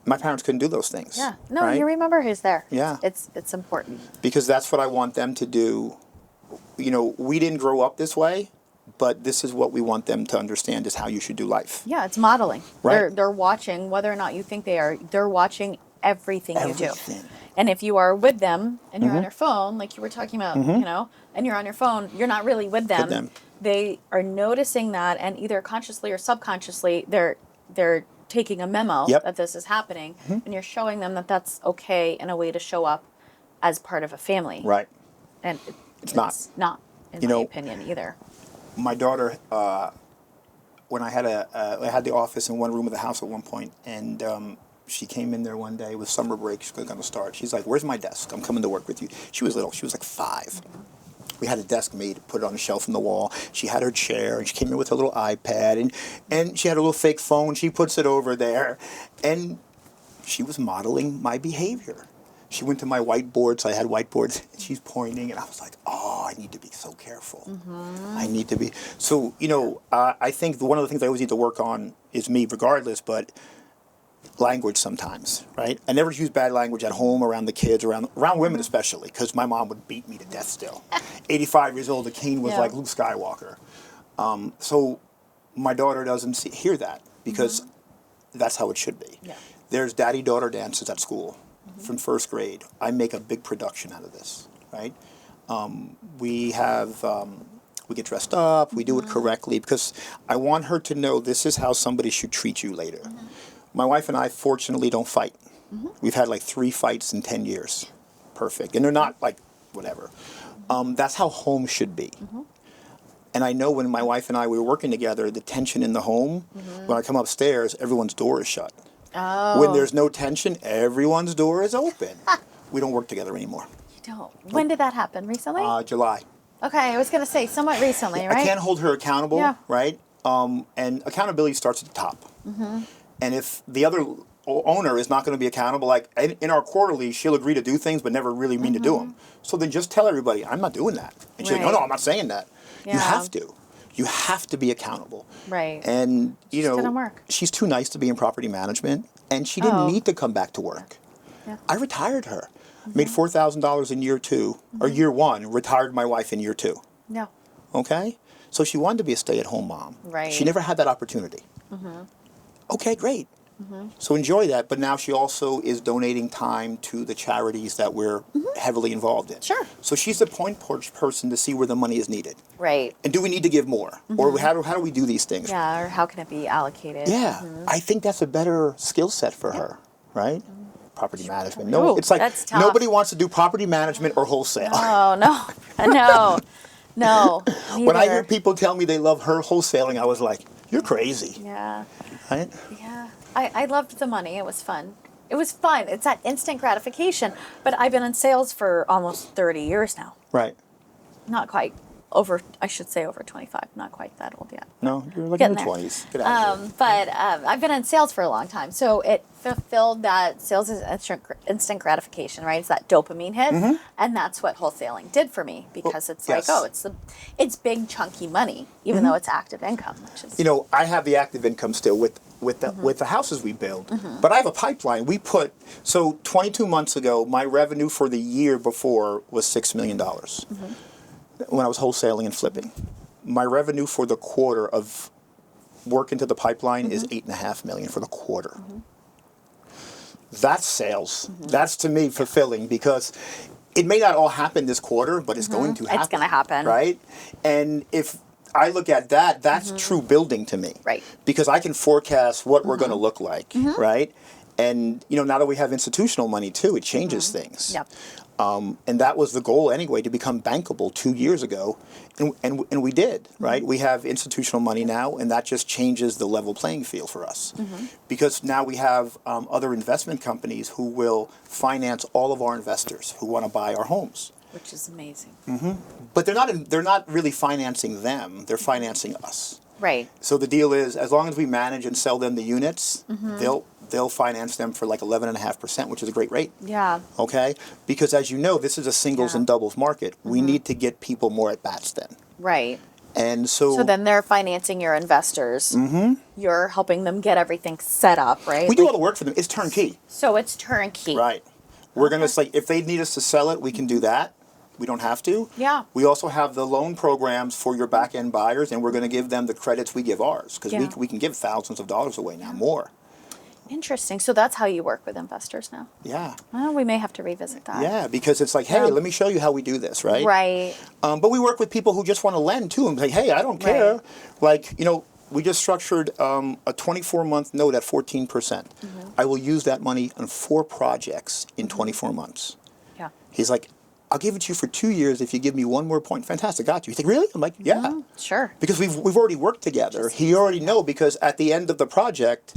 My parents couldn't do those things. Yeah. No, right? you remember who's there. Yeah. It's important. Because that's what I want them to do. We didn't grow up this way, but this is what we want them to understand is how you should do life. Yeah, it's modeling. Right. They're watching, whether or not you think they are, they're watching everything you do. Everything. And if you are with them and you're on your phone, like you were talking about, and you're on your phone, you're not really with them. They are noticing that, and either consciously or subconsciously, they're taking a memo that this is happening, and you're showing them that that's okay and a way to show up as part of a family. Right. And it's not. In my opinion, either. My daughter, when I had the office in one room of the house at one point, and she came in there one day with summer break. She's going to start. She's like, "Where's my desk? I'm coming to work with you." She was little. She was like 5. We had a desk made, put it on a shelf in the wall. She had her chair, and she came in with her little iPad, and she had a little fake phone. She puts it over there, and she was modeling my behavior. She went to my whiteboards. I had whiteboards, and she's pointing, and I was like, oh, I need to be so careful. I need to be. So, I think one of the things I always need to work on is me regardless, but language sometimes, right? I never use bad language at home, around the kids, around women especially, because my mom would beat me to death still. 85 years old, the cane was like Luke Skywalker. So my daughter doesn't hear that, because that's how it should be. Yeah. There's daddy-daughter dances at school from first grade. I make a big production out of this, right? We get dressed up, we do it correctly, because I want her to know this is how somebody should treat you later. My wife and I, fortunately, don't fight. We've had like 3 fights in 10 years. Perfect. And they're not like whatever. That's how home should be. And I know when my wife and I, we were working together, the tension in the home, when I come upstairs, everyone's door is shut. Oh. When there's no tension, everyone's door is open. We don't work together anymore. You don't. When did that happen? Recently? July. Okay, I was going to say somewhat recently, right? I can't hold her accountable, Yeah. right? And accountability starts at the top. And if the other owner is not going to be accountable, like in our quarterly, she'll agree to do things but never really mean to do them. So then just tell everybody, I'm not doing that. And she's like, no, I'm not saying that. Yeah. You have to. You have to be accountable. Right. And, you know, didn't work. she's too nice to be in property management, and she didn't need to come back to work. Yeah. I retired her. Made $4,000 in year 2, or year 1, retired my wife in year 2. No. Okay? So she wanted to be a stay-at-home mom. Right. She never had that opportunity. Okay, great. So enjoy that, but now she also is donating time to the charities that we're heavily involved in. Sure. So she's the point person to see where the money is needed. Right. And do we need to give more? Or how do we do these things? Yeah, or how can it be allocated? Yeah, I think that's a better skill set for her, right? Property management. No, Ooh, it's like that's tough. nobody wants to do property management or wholesale. Oh, no. No. When I hear neither. people tell me they love her wholesaling, I was like, you're crazy, Yeah. right? Yeah. I loved the money. It was fun. It was fun. It's that instant gratification. But I've been in sales for almost 30 years now. Right. Not quite I should say over 25. Not quite that old yet. No, you're like in Getting your there. 20s. Get out of here. But I've been in sales for a long time. So it fulfilled that sales is instant gratification, right? It's that dopamine hit. And that's what wholesaling did for me because it's yes. like, it's big chunky money, even though it's active income, which is. You know, I have the active income still with the houses we build, but I have a pipeline. So 22 months ago, my revenue for the year before was $6 million when I was wholesaling and flipping. My revenue for the quarter of work into the pipeline is $8.5 million for the quarter. That's sales. That's to me fulfilling because it may not all happen this quarter, but it's going to happen. It's going to happen. Right? And if I look at that, that's true building to me. Right. Because I can forecast what we're going to look like, right? And, you know, now that we have institutional money too, it changes things. Yep. And that was the goal anyway, to become bankable 2 years ago. And we did, right? We have institutional money now, and that just changes the level playing field for us. Because now we have other investment companies who will finance all of our investors who want to buy our homes. Which is amazing. But they're not really financing them, they're financing us. Right. So the deal is, as long as we manage and sell them the units, they'll finance them for like 11.5%, which is a great rate. Yeah. Okay? Because as you know, this is a singles and doubles market. We need to get people more at bats then. Right. And so then they're financing your investors. You're helping them get everything set up, right? we do all the work for them. It's turnkey. So it's turnkey. Right. We're going to say, if they need us to sell it, we can do that. We don't have to. Yeah. We also have the loan programs for your back-end buyers, and we're going to give them the credits we give ours, because we can give thousands of dollars away now, more. Interesting. So that's how you work with investors now. Yeah. Well, we may have to revisit that. Yeah, because it's like, hey, let me show you how we do this, right? Right. But we work with people who just want to lend, too, and say, hey, I don't care. Like, you know, we just structured a 24-month note at 14%. I will use that money on 4 projects in 24 months. Yeah. He's like, I'll give it to you for 2 years if you give me one more point. Fantastic, got you. You think, really? I'm like, yeah. Sure. Because we've already worked together. He already know, because at the end of the project,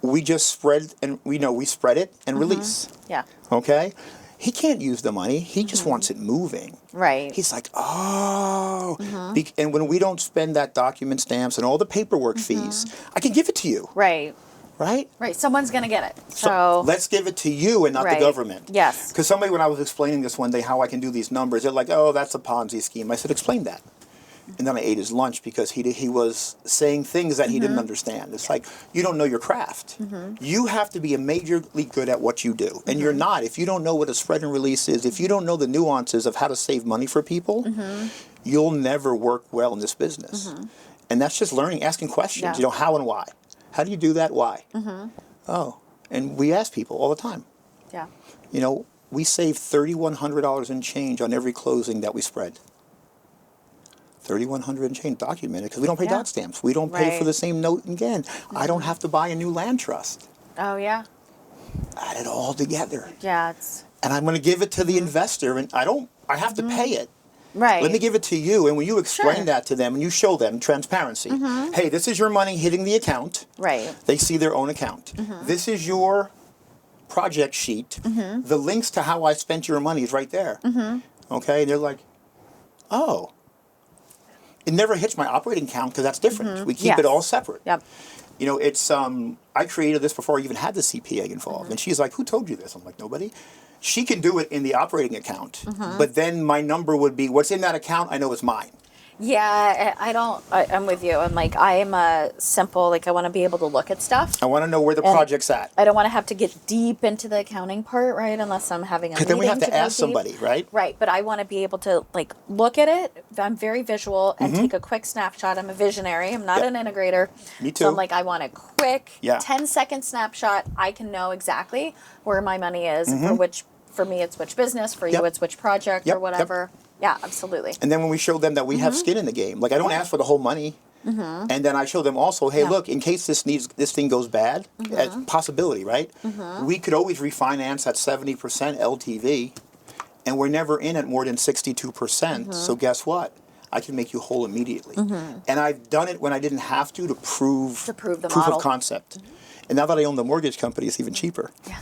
we just spread, and we spread it and release. Yeah. Okay? He can't use the money. He just wants it moving. Right. He's like, oh. And when we don't spend that document stamps and all the paperwork fees, I can give it to you. Right. Right? Right. Someone's going to get it. So let's give it to you and not the government. Yes. Because somebody, when I was explaining this one day, how I can do these numbers, they're like, oh, that's a Ponzi scheme. I said, explain that. And then I ate his lunch because he was saying things that he didn't understand. It's like, you don't know your craft. You have to be majorly good at what you do. And you're not. If you don't know what a spread and release is, if you don't know the nuances of how to save money for people, you'll never work well in this business. And that's just learning, asking questions, how and why. How do you do that? Why? Oh, and we ask people all the time. Yeah. We save $3,100 in change on every closing that we spread. $3,100 and change documented, because we don't pay dot stamps. We don't pay for the same note again. I don't have to buy a new land trust. Oh, yeah. Add it all together. Yeah. And I'm going to give it to the investor, and I have to pay it. Right. Let me give it to you. And when you explain Sure. that to them and you show them transparency, hey, this is your money hitting the account. Right. They see their own account. This is your project sheet. The links to how I spent your money is right there. Okay, and they're like, oh. It never hits my operating account because that's different. We keep it all separate. Yep. You know, it's I created this before I even had the CPA involved, and she's like, "Who told you this?" I'm like, "Nobody." She can do it in the operating account, but then my number would be what's in that account. I know it's mine. Yeah, I'm with you. I'm like, I am a simple, like, I want to be able to look at stuff. I want to know where the project's at. I don't want to have to get deep into the accounting part, right? Unless I'm having a meeting. Because then we have to go ask deep. somebody, right? Right, but I want to be able to, like, look at it. I'm very visual and take a quick snapshot. I'm a visionary. I'm not an integrator. Me too. So I'm like, I want a quick 10 10-second snapshot. I can know exactly where my money is for me it's which business, for you it's which project or whatever. Yeah, absolutely. And then when we show them that we have skin in the game, like I don't ask for the whole money, and then I show them also, hey, look, in case this thing goes bad, possibility, right? We could always refinance at 70% LTV, and we're never in at more than 62%. So guess what? I can make you whole immediately. And I've done it when I didn't have to prove the proof model. of concept. And now that I own the mortgage company, it's even cheaper. Yeah.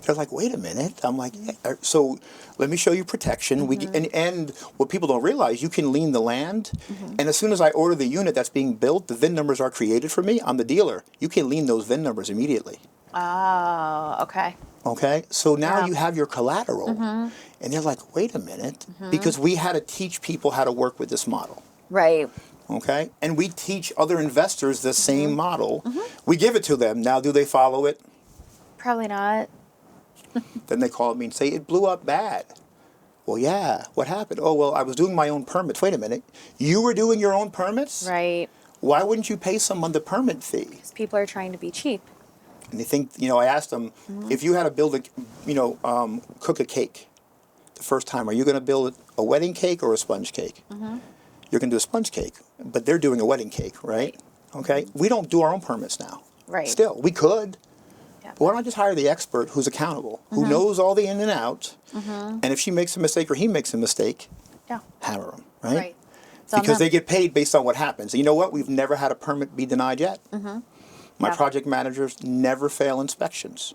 They're like, wait a minute. I'm like, yeah. So let me show you protection. And what people don't realize, you can lien the land. And as soon as I order the unit that's being built, the VIN numbers are created for me. I'm the dealer. You can lien those VIN numbers immediately. Oh, okay. Okay. So now you have your collateral. And they're like, wait a minute. Because we had to teach people how to work with this model. Right. Okay. And we teach other investors the same model. We give it to them. Now, do they follow it? Probably not. Then they call me and say, it blew up bad. Well, yeah. What happened? Oh, well, I was doing my own permits. Wait a minute. You were doing your own permits? Right. Why wouldn't you pay someone the permit fee? Because people are trying to be cheap. And they think, I asked them, if you had to build cook a cake the first time, are you going to build a wedding cake or a sponge cake? You're going to do a sponge cake, but they're doing a wedding cake, right? Okay. We don't do our own permits now. Right. Still, we could. Yeah. But why don't I just hire the expert who's accountable, who knows all the in and out, and if she makes a mistake or he makes a mistake, hammer them, right? Right. Because they get paid based on what happens. And you know what? We've never had a permit be denied yet. My project managers never fail inspections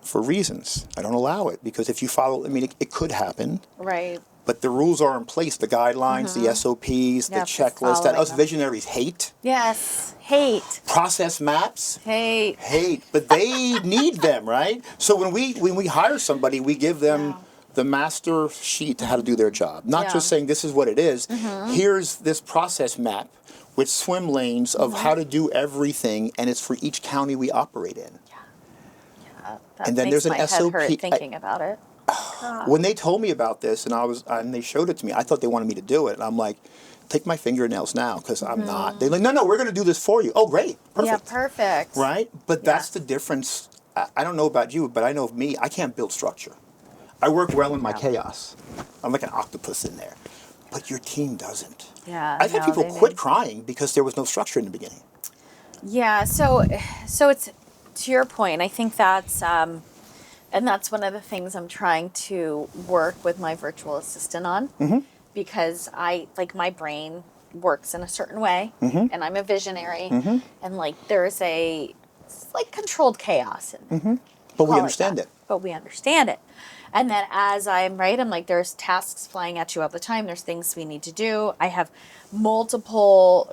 for reasons. I don't allow it because if you follow, it could happen. Right. But the rules are in place, the guidelines, the SOPs, the checklist that us visionaries hate. Yes. Hate. Process maps. Hate. But they need them, right? So when we hire somebody, we give them the master sheet to how to do their job. Not just saying this is what it is. Here's this process map with swim lanes of how to do everything, and it's for each county we operate in. Yeah. That And then makes there's an my head SOP. hurt thinking about it. When they told me about this and they showed it to me, I thought they wanted me to do it. And I'm like, take my fingernails now because I'm not. They're like, no, we're going to do this for you. Oh, great. Perfect. Yeah, perfect. Right? But that's the difference. I don't know about you, but I know of me, I can't build structure. I work well in my chaos. I'm like an octopus in there. But your team doesn't. Yeah. I've had people quit crying because there was no structure in the beginning. Yeah. So it's to your point. I think that's and that's one of the things I'm trying to work with my virtual assistant on, because my brain works in a certain way, and I'm a visionary, and there's a controlled chaos, But we understand it. But we understand it. And then as I'm like, there's tasks flying at you all the time. There's things we need to do. I have multiple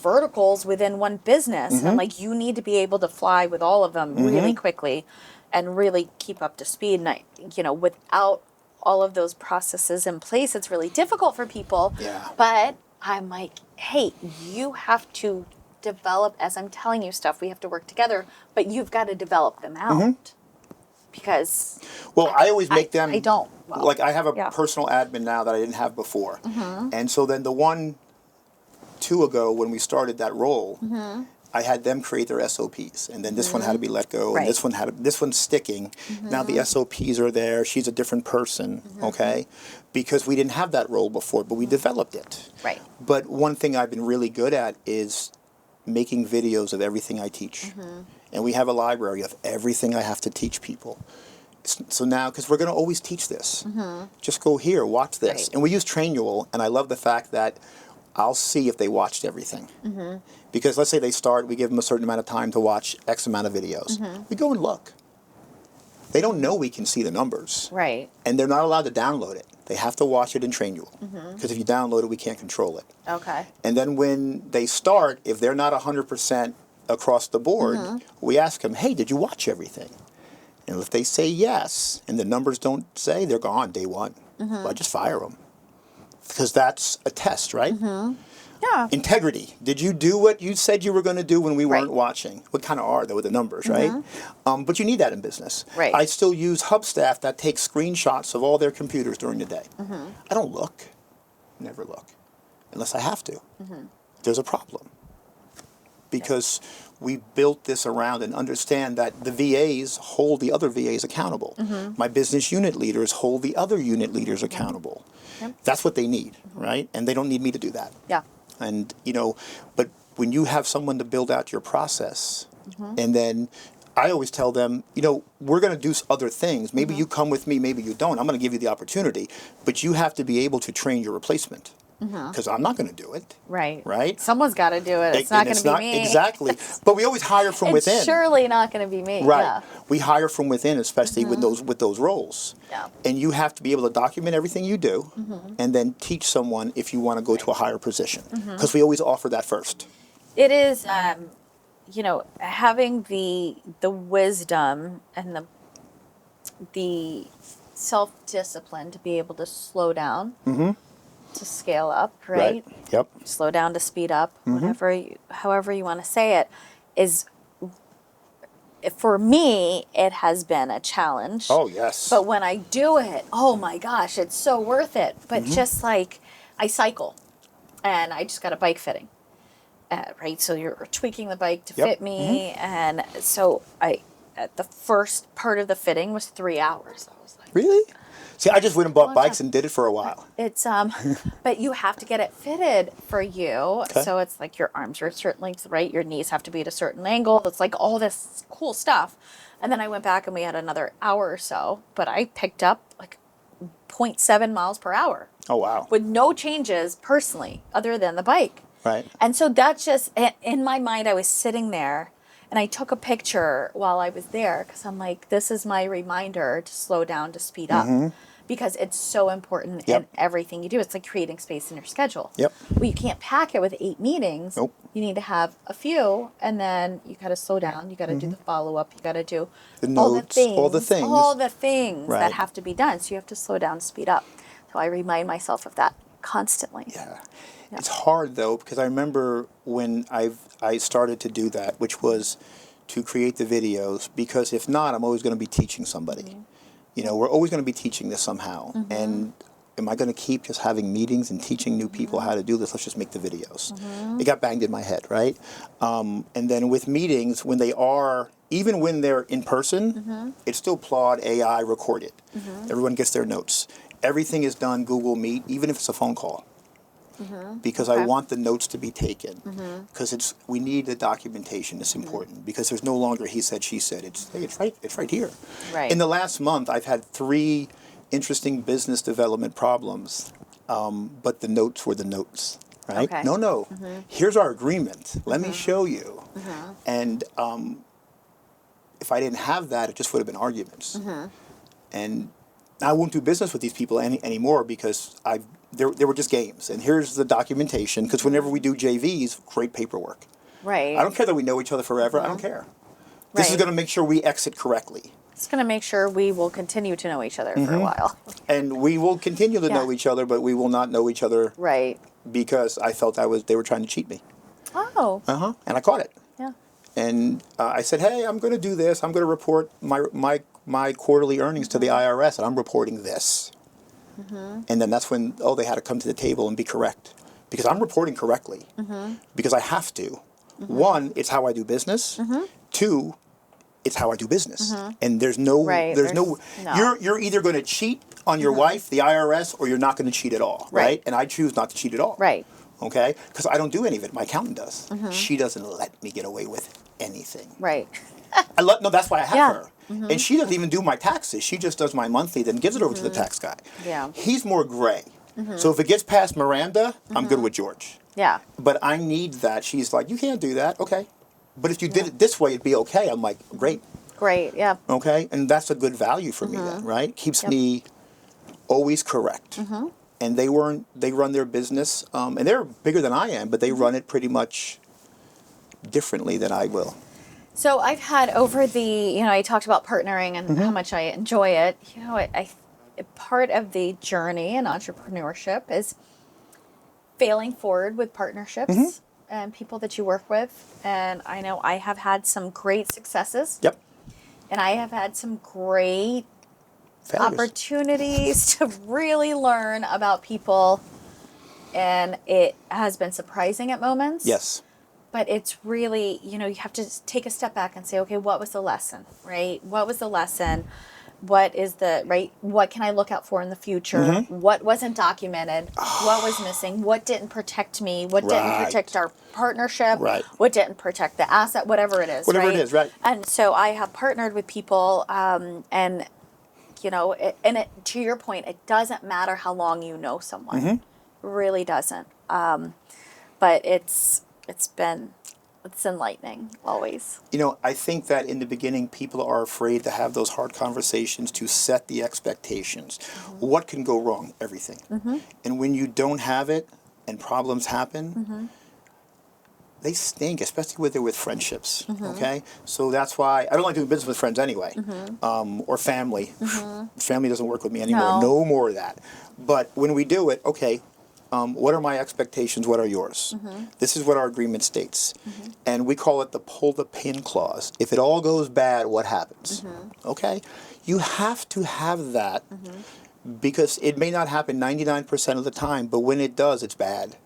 verticals within one business. And you need to be able to fly with all of them really quickly and really keep up to speed. And without all of those processes in place, it's really difficult for people. Yeah. But I'm like, hey, you have to develop, as I'm telling you stuff, we have to work together, but you've got to develop them out. Because I always make them. I don't. Well, I have a personal admin now that I didn't have before. And so then the 2 ago when we started that role, I had them create their SOPs, and then this one had to be let go, and this one's sticking. Now the SOPs are there. She's a different person, okay? Because we didn't have that role before, but we developed it. Right. But one thing I've been really good at is making videos of everything I teach. And we have a library of everything I have to teach people. So now, because we're going to always teach this, just go here, watch this. Right. And we use Trainual, and I love the fact that I'll see if they watched everything. Because let's say they start, we give them a certain amount of time to watch X amount of videos. We go and look. They don't know we can see the numbers. Right. And they're not allowed to download it. They have to watch it in Trainual. Because if you download it, we can't control it. Okay. And then when they start, if they're not 100% across the board, we ask them, hey, did you watch everything? And if they say yes, and the numbers don't say, they're gone day one. Well, I just fire them. Because that's a test, right? Yeah. Integrity. Did you do what you said you were going to do when we weren't watching? What kind of are, though, with the numbers, right? But you need that in business. Right. I still use hub staff that takes screenshots of all their computers during the day. I don't look. Never look. Unless I have to. There's a problem. Because we built this around and understand that the VAs hold the other VAs accountable. My business unit leaders hold the other unit leaders accountable. That's what they need, right? And they don't need me to do that. Yeah. And, but when you have someone to build out your process, and then I always tell them, we're going to do other things. Maybe you come with me, maybe you don't. I'm going to give you the opportunity. But you have to be able to train your replacement. Because I'm not going to do it. Right. Right? Someone's got to do it. It's not going to be me. Exactly. But we always hire from within. It's surely not going to be me. Right. Yeah. We hire from within, especially with those roles. Yeah. And you have to be able to document everything you do, and then teach someone if you want to go to a higher position. Because we always offer that first. It is, having the wisdom and the self-discipline to be able to slow down, to scale up, right? Yep. Slow down to speed up, however you want to say it, is, for me, it has been a challenge. Oh, yes. But when I do it, oh my gosh, it's so worth it. But just like, I cycle, and I just got a bike fitting. Right, so you're tweaking the bike to fit me, and so the first part of the fitting was 3 hours. I was like, really? See, I just went and bought bikes and did it for a while. It's but you have to get it fitted for you. Okay. So it's like your arms are a certain length, right? Your knees have to be at a certain angle. It's like all this cool stuff. And then I went back and we had another hour or so, but I picked up like 0.7 miles per hour. Oh, wow. With no changes personally, other than the bike. Right. And so that's just, in my mind, I was sitting there and I took a picture while I was there because I'm like, this is my reminder to slow down, to speed up. Because it's so important in everything you do. It's like creating space in your schedule. Yep. Well, you can't pack it with 8 meetings. Nope. You need to have a few, and then you got to slow down. You got to do the follow-up. You got to do the notes, all the things that have to be done. So you have to slow down, speed up. So I remind myself of that constantly. Yeah. It's hard, though, because I remember when I started to do that, which was to create the videos, because if not, I'm always going to be teaching somebody. We're always going to be teaching this somehow. And am I going to keep just having meetings and teaching new people how to do this? Let's just make the videos. It got banged in my head, right? And then with meetings, even when they're in person, it's still Claude AI recorded. Everyone gets their notes. Everything is done Google Meet, even if it's a phone call. Because I want the notes to be taken. Because we need the documentation. It's important because there's no longer he said, she said. It's right here. Right. In the last month, I've had 3 interesting business development problems, but the notes were the notes. Right? Okay. No. Here's our agreement. Let me show you. And if I didn't have that, it just would have been arguments. And I won't do business with these people anymore because they were just games. And here's the documentation, because whenever we do JVs, great paperwork. Right. I don't care that we know each other forever. I don't care. This is going to make sure we exit correctly. It's going to make sure we will continue to know each other for a while. And we will continue to know each other, but we will not know each other. Right. Because I felt they were trying to cheat me. Oh. And I caught it. Yeah. And I said, hey, I'm going to do this. I'm going to report my quarterly earnings to the IRS, and I'm reporting this. And then that's when, they had to come to the table and be correct. Because I'm reporting correctly. Because I have to. 1, it's how I do business. 2, it's how I do business. And there's no, you're either going to cheat on your wife, the IRS, or you're not going to cheat at all, right? And I choose not to cheat at all. Right. Okay? Because I don't do any of it. My accountant does. She doesn't let me get away with anything. Right. No, that's why I have her. And she doesn't even do my taxes. She just does my monthly, then gives it over to the tax guy. Yeah. He's more gray. So if it gets past Miranda, I'm good with George. Yeah. But I need that. She's like, you can't do that. Okay. But if you did it this way, it'd be okay. I'm like, great. Great. Yeah. Okay. And that's a good value for me then, right? Keeps me always correct. And they run their business, and they're bigger than I am, but they run it pretty much differently than I will. So I've had over the, I talked about partnering and how much I enjoy it. I part of the journey in entrepreneurship is failing forward with partnerships and people that you work with. And I know I have had some great successes. Yep. And I have had some great Failures. Opportunities to really learn about people. And it has been surprising at moments. Yes. But it's really, you have to take a step back and say, okay, what was the lesson, right? What was the lesson? What is what can I look out for in the future? What wasn't documented? What was missing? What didn't protect me? What didn't protect our partnership? What didn't protect the asset? Whatever it is. Whatever it is, right. And so I have partnered with people, and, to your point, it doesn't matter how long you know someone. It really doesn't. But it's enlightening always. I think that in the beginning, people are afraid to have those hard conversations to set the expectations. What can go wrong? Everything. And when you don't have it and problems happen, they stink, especially when they're with friendships. Okay? So that's why I don't like doing business with friends anyway, or family. Family doesn't work with me anymore. No more of that. But when we do it, okay, what are my expectations? What are yours? This is what our agreement states. And we call it the pull the pin clause. If it all goes bad, what happens? Okay? You have to have that because it may not happen 99% of the time, but when it does, it's bad.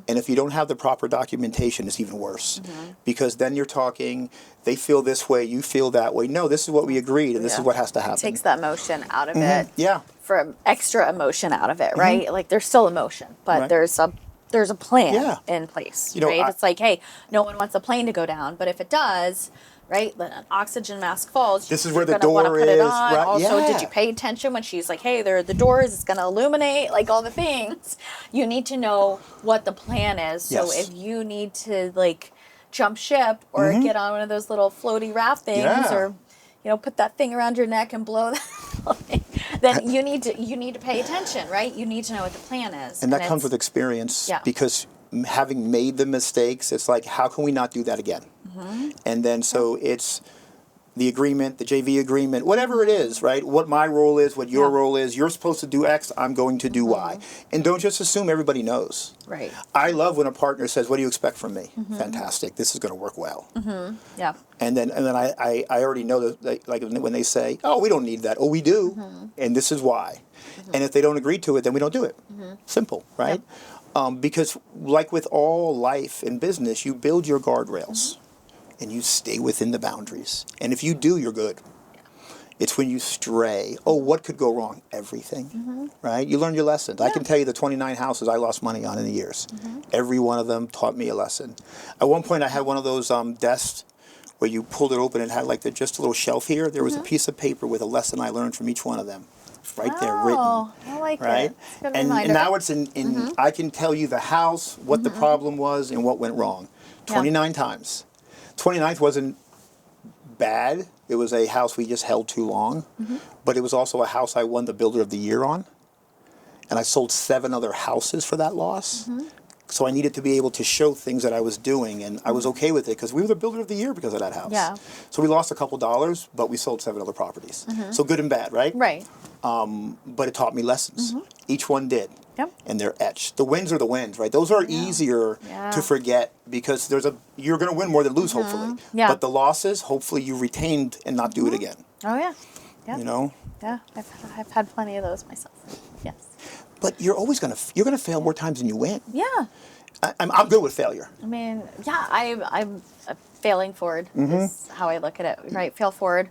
And if you don't have the proper documentation, it's even worse. Because then you're talking, they feel this way, you feel that way. No, this is what we agreed, and this is what has to happen. It takes that emotion out of it. Yeah. For extra emotion out of it, right? Like there's still emotion, but there's a plan in place, right? It's like, hey, no one wants a plane to go down, but if it does, right, then an oxygen mask falls. This is where the door is. Right? Also, Yeah. did you pay attention when she's like, hey, there are the doors, it's going to illuminate, like all the things. You need to know what the plan is. So if you need to jump ship or get on one of those little floaty raft things or put that thing around your neck and blow that, then you need to pay attention, right? You need to know what the plan is. And that comes with experience because having made the mistakes, it's like, how can we not do that again? And then so it's the agreement, the JV agreement, whatever it is, right? What my role is, what your role is. You're supposed to do X, I'm going to do Y. And don't just assume everybody knows. Right. I love when a partner says, what do you expect from me? Fantastic. This is going to work well. Yeah. And then I already know that, like when they say, oh, we don't need that. Oh, we do. And this is why. And if they don't agree to it, then we don't do it. Simple, right? Because like with all life and business, you build your guardrails. And you stay within the boundaries. And if you do, you're good. It's when you stray. Oh, what could go wrong? Everything, right? You learn your lessons. I can tell you the 29 houses I lost money on in the years. Every one of them taught me a lesson. At one point, I had one of those desks where you pulled it open and had just a little shelf here. There was a piece of paper with a lesson I learned from each one of them. Right there, written. I like right? it. And now it's in I can tell you the house, what the problem was, and what went wrong. 29 times. 29th wasn't bad. It was a house we just held too long. But it was also a house I won the Builder of the Year on. And I sold 7 other houses for that loss. So I needed to be able to show things that I was doing. And I was okay with it because we were the Builder of the Year because of that house. Yeah. So we lost a couple dollars, but we sold 7 other properties. So good and bad, right? Right. But it taught me lessons. Each one did. Yep. And they're etched. The wins are the wins, right? Those are easier to forget because you're going to win more than lose, hopefully. Yeah. But the losses, hopefully you retained and not do it again. Oh, yeah. Yeah. Yeah, I've had plenty of those myself. Yes. But you're always going to fail more times than you win. Yeah. I'm good with failure. I mean, yeah, I'm failing forward is how I look at it, right? Fail forward.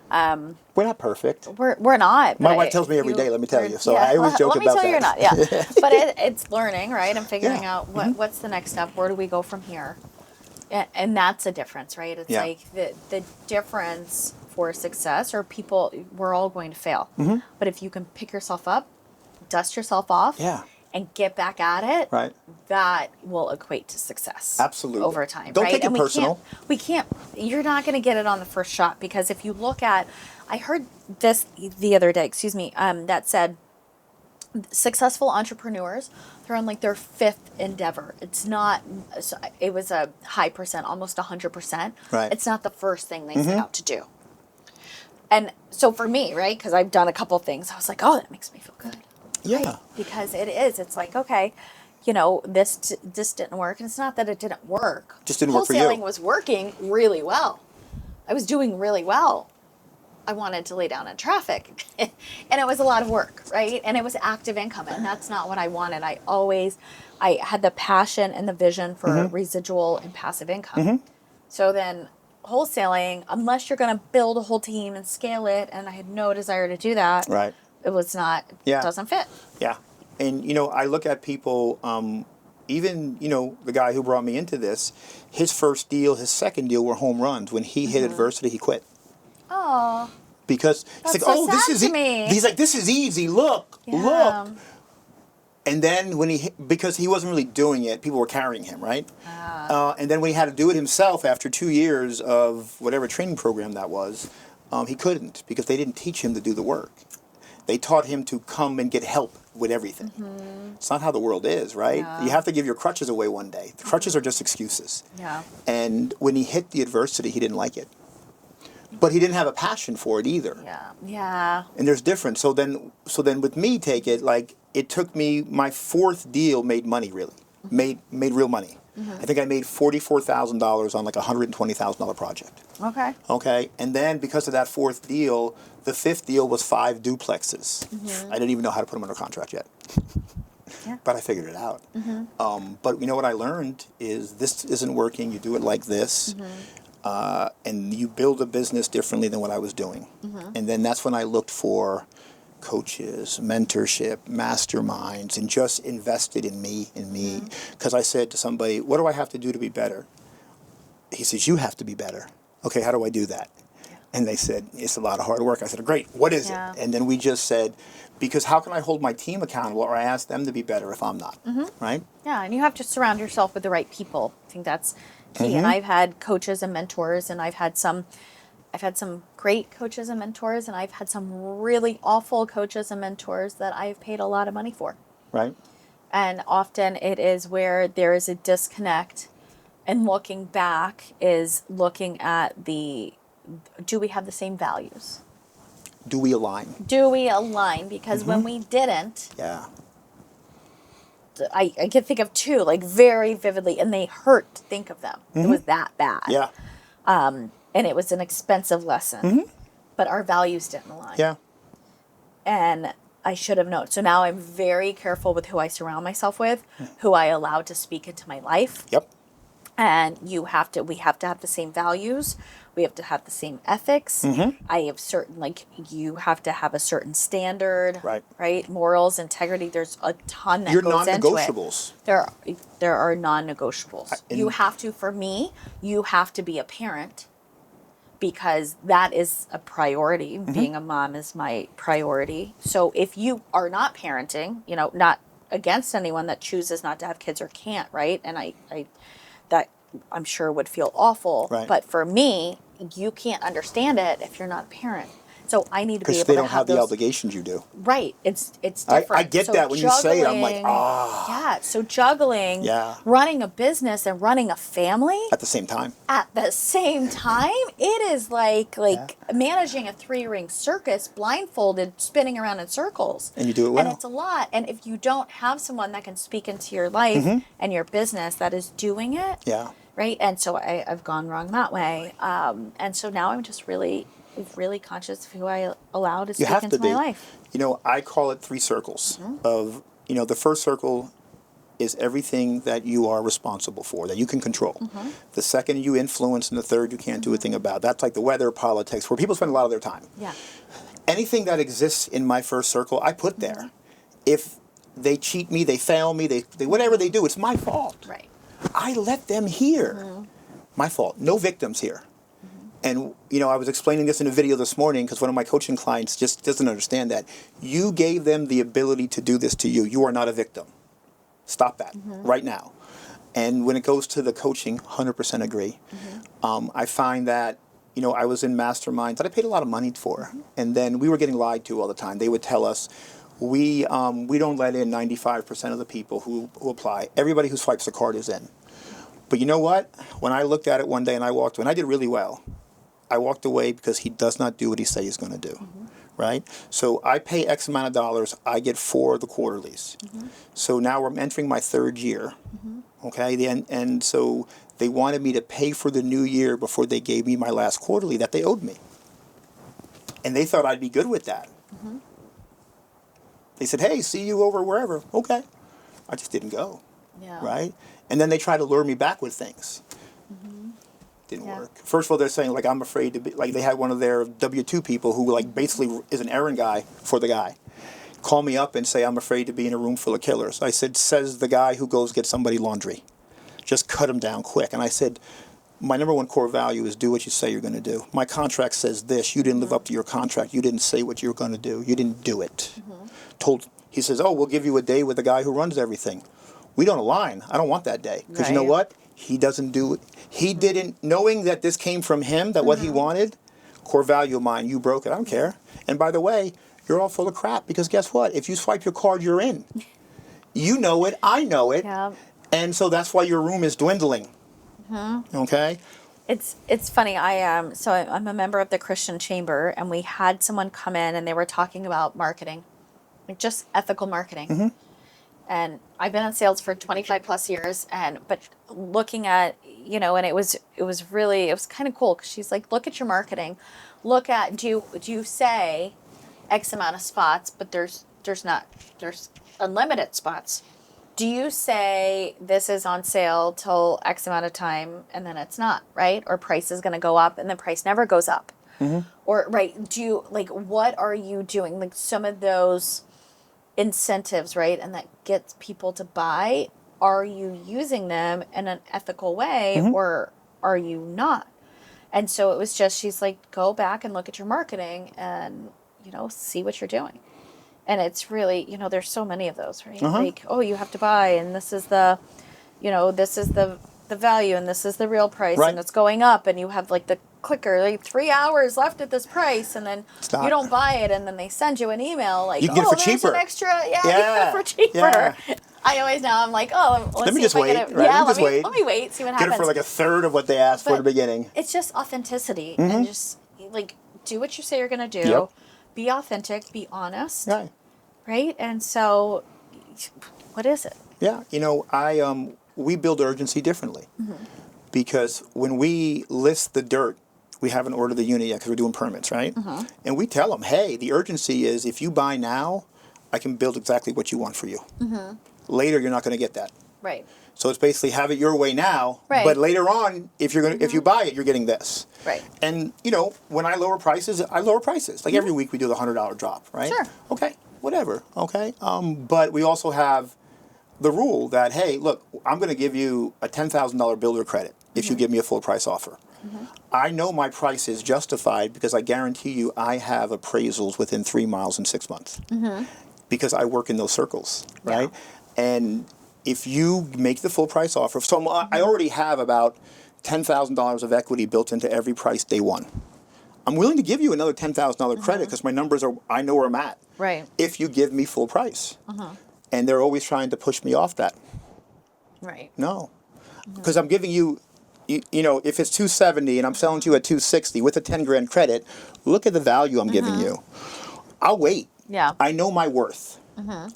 We're not perfect. We're not. My wife tells me every day, let me tell you. So I always joke about that. Let me tell you you're not, yeah. But it's learning, right? And figuring out what's the next step. Where do we go from here? And that's a difference, right? It's like the difference for success, or we're all going to fail. But if you can pick yourself up, dust yourself off, and get back at it, right, that will equate to success. Absolutely. Over time. Don't right? take it and personal. We can't, you're not going to get it on the first shot, because if you look at, I heard this the other day, that said, successful entrepreneurs, they're on like their fifth endeavor. It's not, it was a high percent, almost 100%. Right. It's not the first thing they set out to do. And so for me, right, because I've done a couple things, I was like, oh, that makes me feel good. Yeah. Right? Because it's like, okay, you know, this didn't work. And it's not that it didn't work. Just didn't work for you. Wholesaling was working really well. I was doing really well. I wanted to lay down in traffic. And it was a lot of work, right? And it was active income. And that's not what I wanted. I had the passion and the vision for residual and passive income. So then wholesaling, unless you're going to build a whole team and scale it, and I had no desire to do that. Right. It was not, doesn't fit. Yeah. And, you know, I look at people, even, you know, the guy who brought me into this, his first deal, his second deal were home runs. When he hit adversity, he quit. Oh. Because he's like, so this sad is to me. He's like, this is easy. Look. And then because he wasn't really doing it, people were carrying him, right? And then when he had to do it himself after 2 years of whatever training program that was, he couldn't, because they didn't teach him to do the work. They taught him to come and get help with everything. It's not how the world is, right? Yeah. You have to give your crutches away one day. The crutches are just excuses. Yeah. And when he hit the adversity, he didn't like it. But he didn't have a passion for it either. Yeah. Yeah. And there's difference. So then with me, take it, like, it took me, my fourth deal made money, really. Made real money. I think I made $44,000 on like a $120,000 project. Okay. Okay. And then because of that fourth deal, the fifth deal was 5 duplexes. I didn't even know how to put them under contract yet. But I figured it out. But you know what I learned is this isn't working. You do it like this. And you build a business differently than what I was doing. And then that's when I looked for coaches, mentorship, masterminds, and just invested in me. Because I said to somebody, what do I have to do to be better? He says, you have to be better. Okay, how do I do that? And they said, it's a lot of hard work. I said, great, what is it? And then we just said, because how can I hold my team accountable, or I ask them to be better if I'm not, right? Yeah, and you have to surround yourself with the right people. I think that's key. And I've had coaches and mentors, and I've had some great coaches and mentors, and I've had some really awful coaches and mentors that I've paid a lot of money for. Right. And often it is where there is a disconnect, and looking back is looking at do we have the same values? Do we align? Because when we didn't, I can think of 2, like, very vividly, and they hurt to think of them. It was that bad. Yeah. And it was an expensive lesson. But our values didn't align. Yeah. And I should have known. So now I'm very careful with who I surround myself with, who I allow to speak into my life. Yep. And we have to have the same values. We have to have the same ethics. I have you have to have a certain standard. Right? Morals, integrity. There's a ton that goes into it. Your non-negotiables. There are non-negotiables. For me, you have to be a parent, because that is a priority. Being a mom is my priority. So if you are not parenting, not against anyone that chooses not to have kids or can't, right? And that I'm sure would feel awful. Right. But for me, you can't understand it if you're not a parent. So I need to be able to have Because they don't have the obligations you do. Right. It's different. I get that when you say it, I'm like, Yeah. So juggling, running a business and running a family at the same time. It is like managing a 3-ring circus blindfolded, spinning around in circles. And you do it well. And it's a lot. And if you don't have someone that can speak into your life and your business that is doing it, right? And so I've gone wrong that way. And so now I'm just really conscious of who I allow to speak into my life. I call it 3 circles of, the first circle is everything that you are responsible for, that you can control. The second you influence, and the third you can't do a thing about. That's like the weather, politics, where people spend a lot of their time. Yeah. Anything that exists in my first circle, I put there. If they cheat me, they fail me, they whatever they do, it's my fault. Right. I let them hear. My fault. No victims here. And, I was explaining this in a video this morning because one of my coaching clients just doesn't understand that. You gave them the ability to do this to you. You are not a victim. Stop that right now. And when it goes to the coaching, 100% agree. I find that, I was in Masterminds that I paid a lot of money for. And then we were getting lied to all the time. They would tell us, we don't let in 95% of the people who apply. Everybody who swipes a card is in. But you know what? When I looked at it one day and I walked away, and I did really well, I walked away because he does not do what he says he's going to do, right? So I pay X amount of dollars. I get 4 of the quarterlies. So now I'm entering my 3rd year, okay? And so they wanted me to pay for the new year before they gave me my last quarterly that they owed me. And they thought I'd be good with that. They said, hey, see you over wherever. Okay. I just didn't go, right? And then they tried to lure me back with things. Didn't work. First of all, they're saying, like, I'm afraid to be, like, they had one of their W-2 people who, like, basically is an errand guy for the guy, call me up and say, I'm afraid to be in a room full of killers. I said, says the guy who goes get somebody laundry. Just cut him down quick. And I said, my number one core value is do what you say you're going to do. My contract says this. You didn't live up to your contract. You didn't say what you were going to do. You didn't do it. He says, oh, we'll give you a day with the guy who runs everything. We don't align. I don't want that day. Because you know what? He doesn't do it. He didn't, knowing that this came from him, that what he wanted, core value of mine, you broke it. I don't care. And by the way, you're all full of crap because guess what? If you swipe your card, you're in. You know it. I know it. And so that's why your room is dwindling. Okay? It's funny. I'm a member of the Christian Chamber, and we had someone come in and they were talking about marketing, like just ethical marketing. And I've been in sales for 25 plus years, but looking at, and it was kind of cool because she's like, look at your marketing, look at, do you say X amount of spots, but there's unlimited spots. Do you say this is on sale till X amount of time and then it's not, right? Or price is going to go up and the price never goes up. Or, right, what are you doing? Like some of those incentives, right? And that gets people to buy. Are you using them in an ethical way or are you not? And so it was just, she's like, go back and look at your marketing and, see what you're doing. And it's really, there's so many of those, right? Like, oh, you have to buy and this is the, this is the value and this is the real price and it's going up and you have like the clicker, like 3 hours left at this price and then you don't buy it and then they send you an email like, you can get it for cheaper. An extra, you can get it for cheaper. I always know, I'm like, let me just wait. Let me wait, see what happens. Get it for like a third of what they asked for at the beginning. It's just authenticity and just like do what you say you're going to do. Be authentic, be honest. Right? And so what is it? Yeah, we build urgency differently because when we list the dirt, we haven't ordered the unit yet because we're doing permits, right? And we tell them, hey, the urgency is if you buy now, I can build exactly what you want for you. Later, you're not going to get that. Right. So it's basically have it your way now, but later on, if you buy it, you're getting this. Right. And when I lower prices, I lower prices. Like every week we do the $100 drop, right? Sure. Okay, whatever. Okay. But we also have the rule that, hey, look, I'm going to give you a $10,000 builder credit if you give me a full price offer. I know my price is justified because I guarantee you I have appraisals within 3 miles in 6 months because I work in those circles, right? And if you make the full price offer, so I already have about $10,000 of equity built into every price day one. I'm willing to give you another $10,000 credit because my numbers I know where I'm at. Right. If you give me full price. And they're always trying to push me off that. Right. No. Because I'm giving you, if it's $270 and I'm selling to you at $260 with a 10 grand credit, look at the value I'm giving you. I'll wait. Yeah. I know my worth.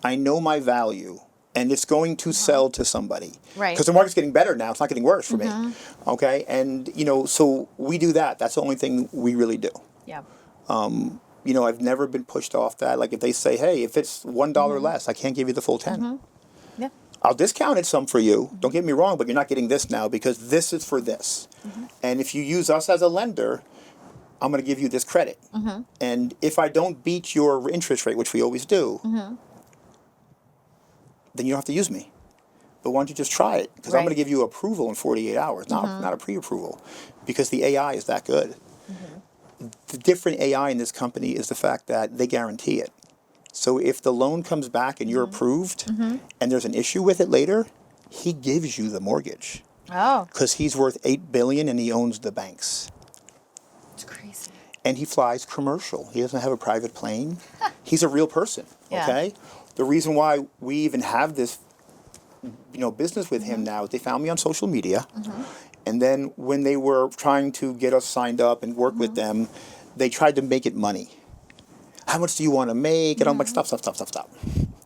I know my value. And it's going to sell to somebody. Right. Because the market's getting better now. It's not getting worse for me. Okay? And, so we do that. That's the only thing we really do. Yeah. I've never been pushed off that. Like if they say, hey, if it's $1 less, I can't give you the full 10. Yeah. I'll discount it some for you. Don't get me wrong, but you're not getting this now because this is for this. And if you use us as a lender, I'm going to give you this credit. And if I don't beat your interest rate, which we always do, then you don't have to use me. But why don't you just try it? Because I'm going to give you approval in 48 hours, not a pre-approval, because the AI is that good. The different AI in this company is the fact that they guarantee it. So if the loan comes back and you're approved and there's an issue with it later, he gives you the mortgage. Oh. Because he's worth $8 billion and he owns the banks. It's crazy. And he flies commercial. He doesn't have a private plane. He's a real person, okay? The reason why we even have this, business with him now is they found me on social media. And then when they were trying to get us signed up and work with them, they tried to make it money. How much do you want to make? And I'm like, stop.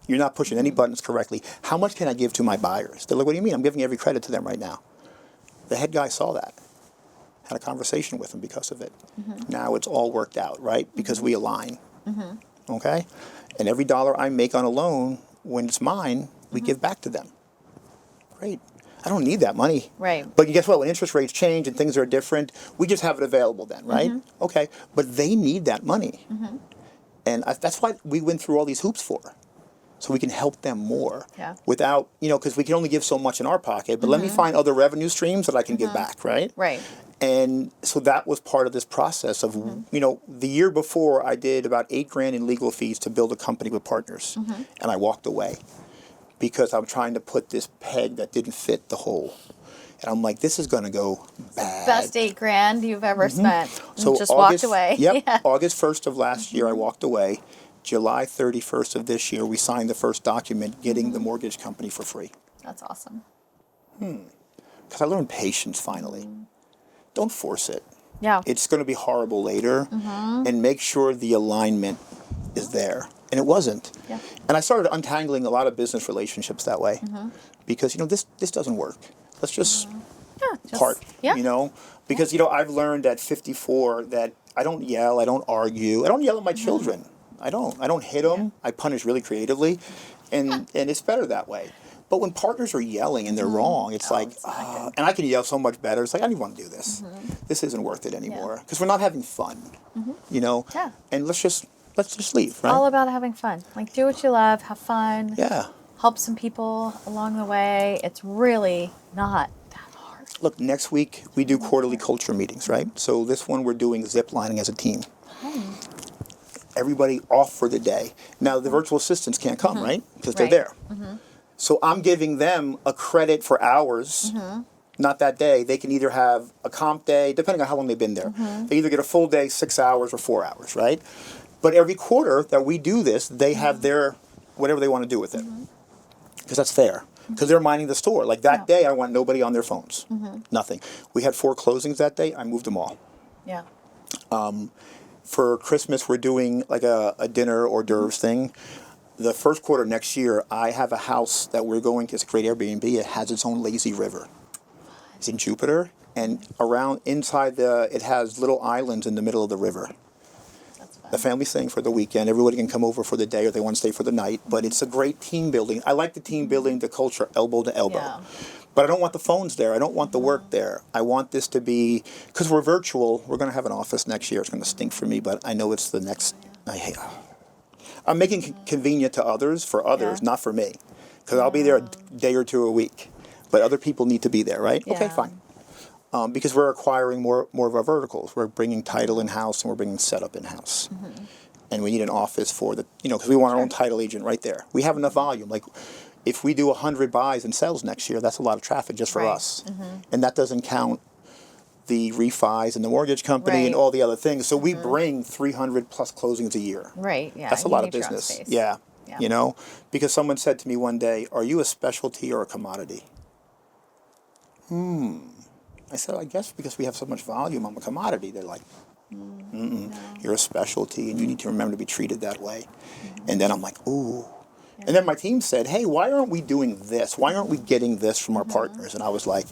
You're not pushing any buttons correctly. How much can I give to my buyers? They're like, what do you mean? I'm giving every credit to them right now. The head guy saw that. Had a conversation with him because of it. Now it's all worked out, right? Because we align. Okay? And every dollar I make on a loan, when it's mine, we give back to them. Great. I don't need that money. Right. But guess what? When interest rates change and things are different, we just have it available then, right? Okay. But they need that money. And that's why we went through all these hoops for. So we can help them more without, because we can only give so much in our pocket. But let me find other revenue streams that I can give back, right? Right. And so that was part of this process of, the year before I did about $8,000 in legal fees to build a company with partners. And I walked away because I'm trying to put this peg that didn't fit the hole. And I'm like, this is going to go bad. Best $8,000 you've ever spent. So just August, walked away. Yep. August 1st of last year, I walked away. July 31st of this year, we signed the first document getting the mortgage company for free. That's awesome. Because I learned patience finally. Don't force it. Yeah. It's going to be horrible later. And make sure the alignment is there. And it wasn't. Yeah. And I started untangling a lot of business relationships that way. Because, this doesn't work. Let's just part, Because, I've learned at 54 that I don't yell, I don't argue, I don't yell at my children. I don't hit them. I punish really creatively. And it's better that way. But when partners are yelling and they're wrong, it's and I can yell so much better. It's like, I don't even want to do this. This isn't worth it anymore. Because we're not having fun, Yeah. And let's just leave, right? All about having fun. Like, do what you love, have fun. Yeah. Help some people along the way. It's really not that hard. Look, next week we do quarterly culture meetings, right? So this one we're doing zip lining as a team. Everybody off for the day. Now the virtual assistants can't come, right? Because they're there. So I'm giving them a credit for hours, not that day. They can either have a comp day, depending on how long they've been there. They either get a full day, 6 hours, or 4 hours, right? But every quarter that we do this, they have their whatever they want to do with it. Because that's fair. Because they're minding the store. Like that day, I want nobody on their phones. Nothing. We had 4 closings that day. I moved them all. Yeah. For Christmas, we're doing like a dinner hors d'oeuvres thing. The first quarter next year, I have a house that we're going to. It's a great Airbnb. It has its own lazy river. It's in Jupiter, and around inside it has little islands in the middle of the river. That's fun. The family's staying for the weekend. Everybody can come over for the day, or they want to stay for the night. But it's a great team building. I like the team building, the culture, elbow to elbow. Yeah. But I don't want the phones there. I don't want the work there. I want this to be, because we're virtual, we're going to have an office next year. It's going to stink for me, but I know it's the next, I'm making it convenient to others, for others, not for me. Because I'll be there a day or two a week. But other people need to be there, right? Okay, fine. Because we're acquiring more of our verticals. We're bringing title in-house and we're bringing setup in-house. And we need an office for the, because we want our own title agent right there. We have enough volume. Like, if we do 100 buys and sells next year, that's a lot of traffic just for us. And that doesn't count the refis and the mortgage company and all the other things. So we bring 300 plus closings a year. Right, yeah. That's a lot of business. Yeah. Because someone said to me one day, are you a specialty or a commodity? I said, I guess because we have so much volume, I'm a commodity. They're like, no. You're a specialty and you need to remember to be treated that way. And then I'm like, ooh. And then my team said, hey, why aren't we doing this? Why aren't we getting this from our partners? And I was like,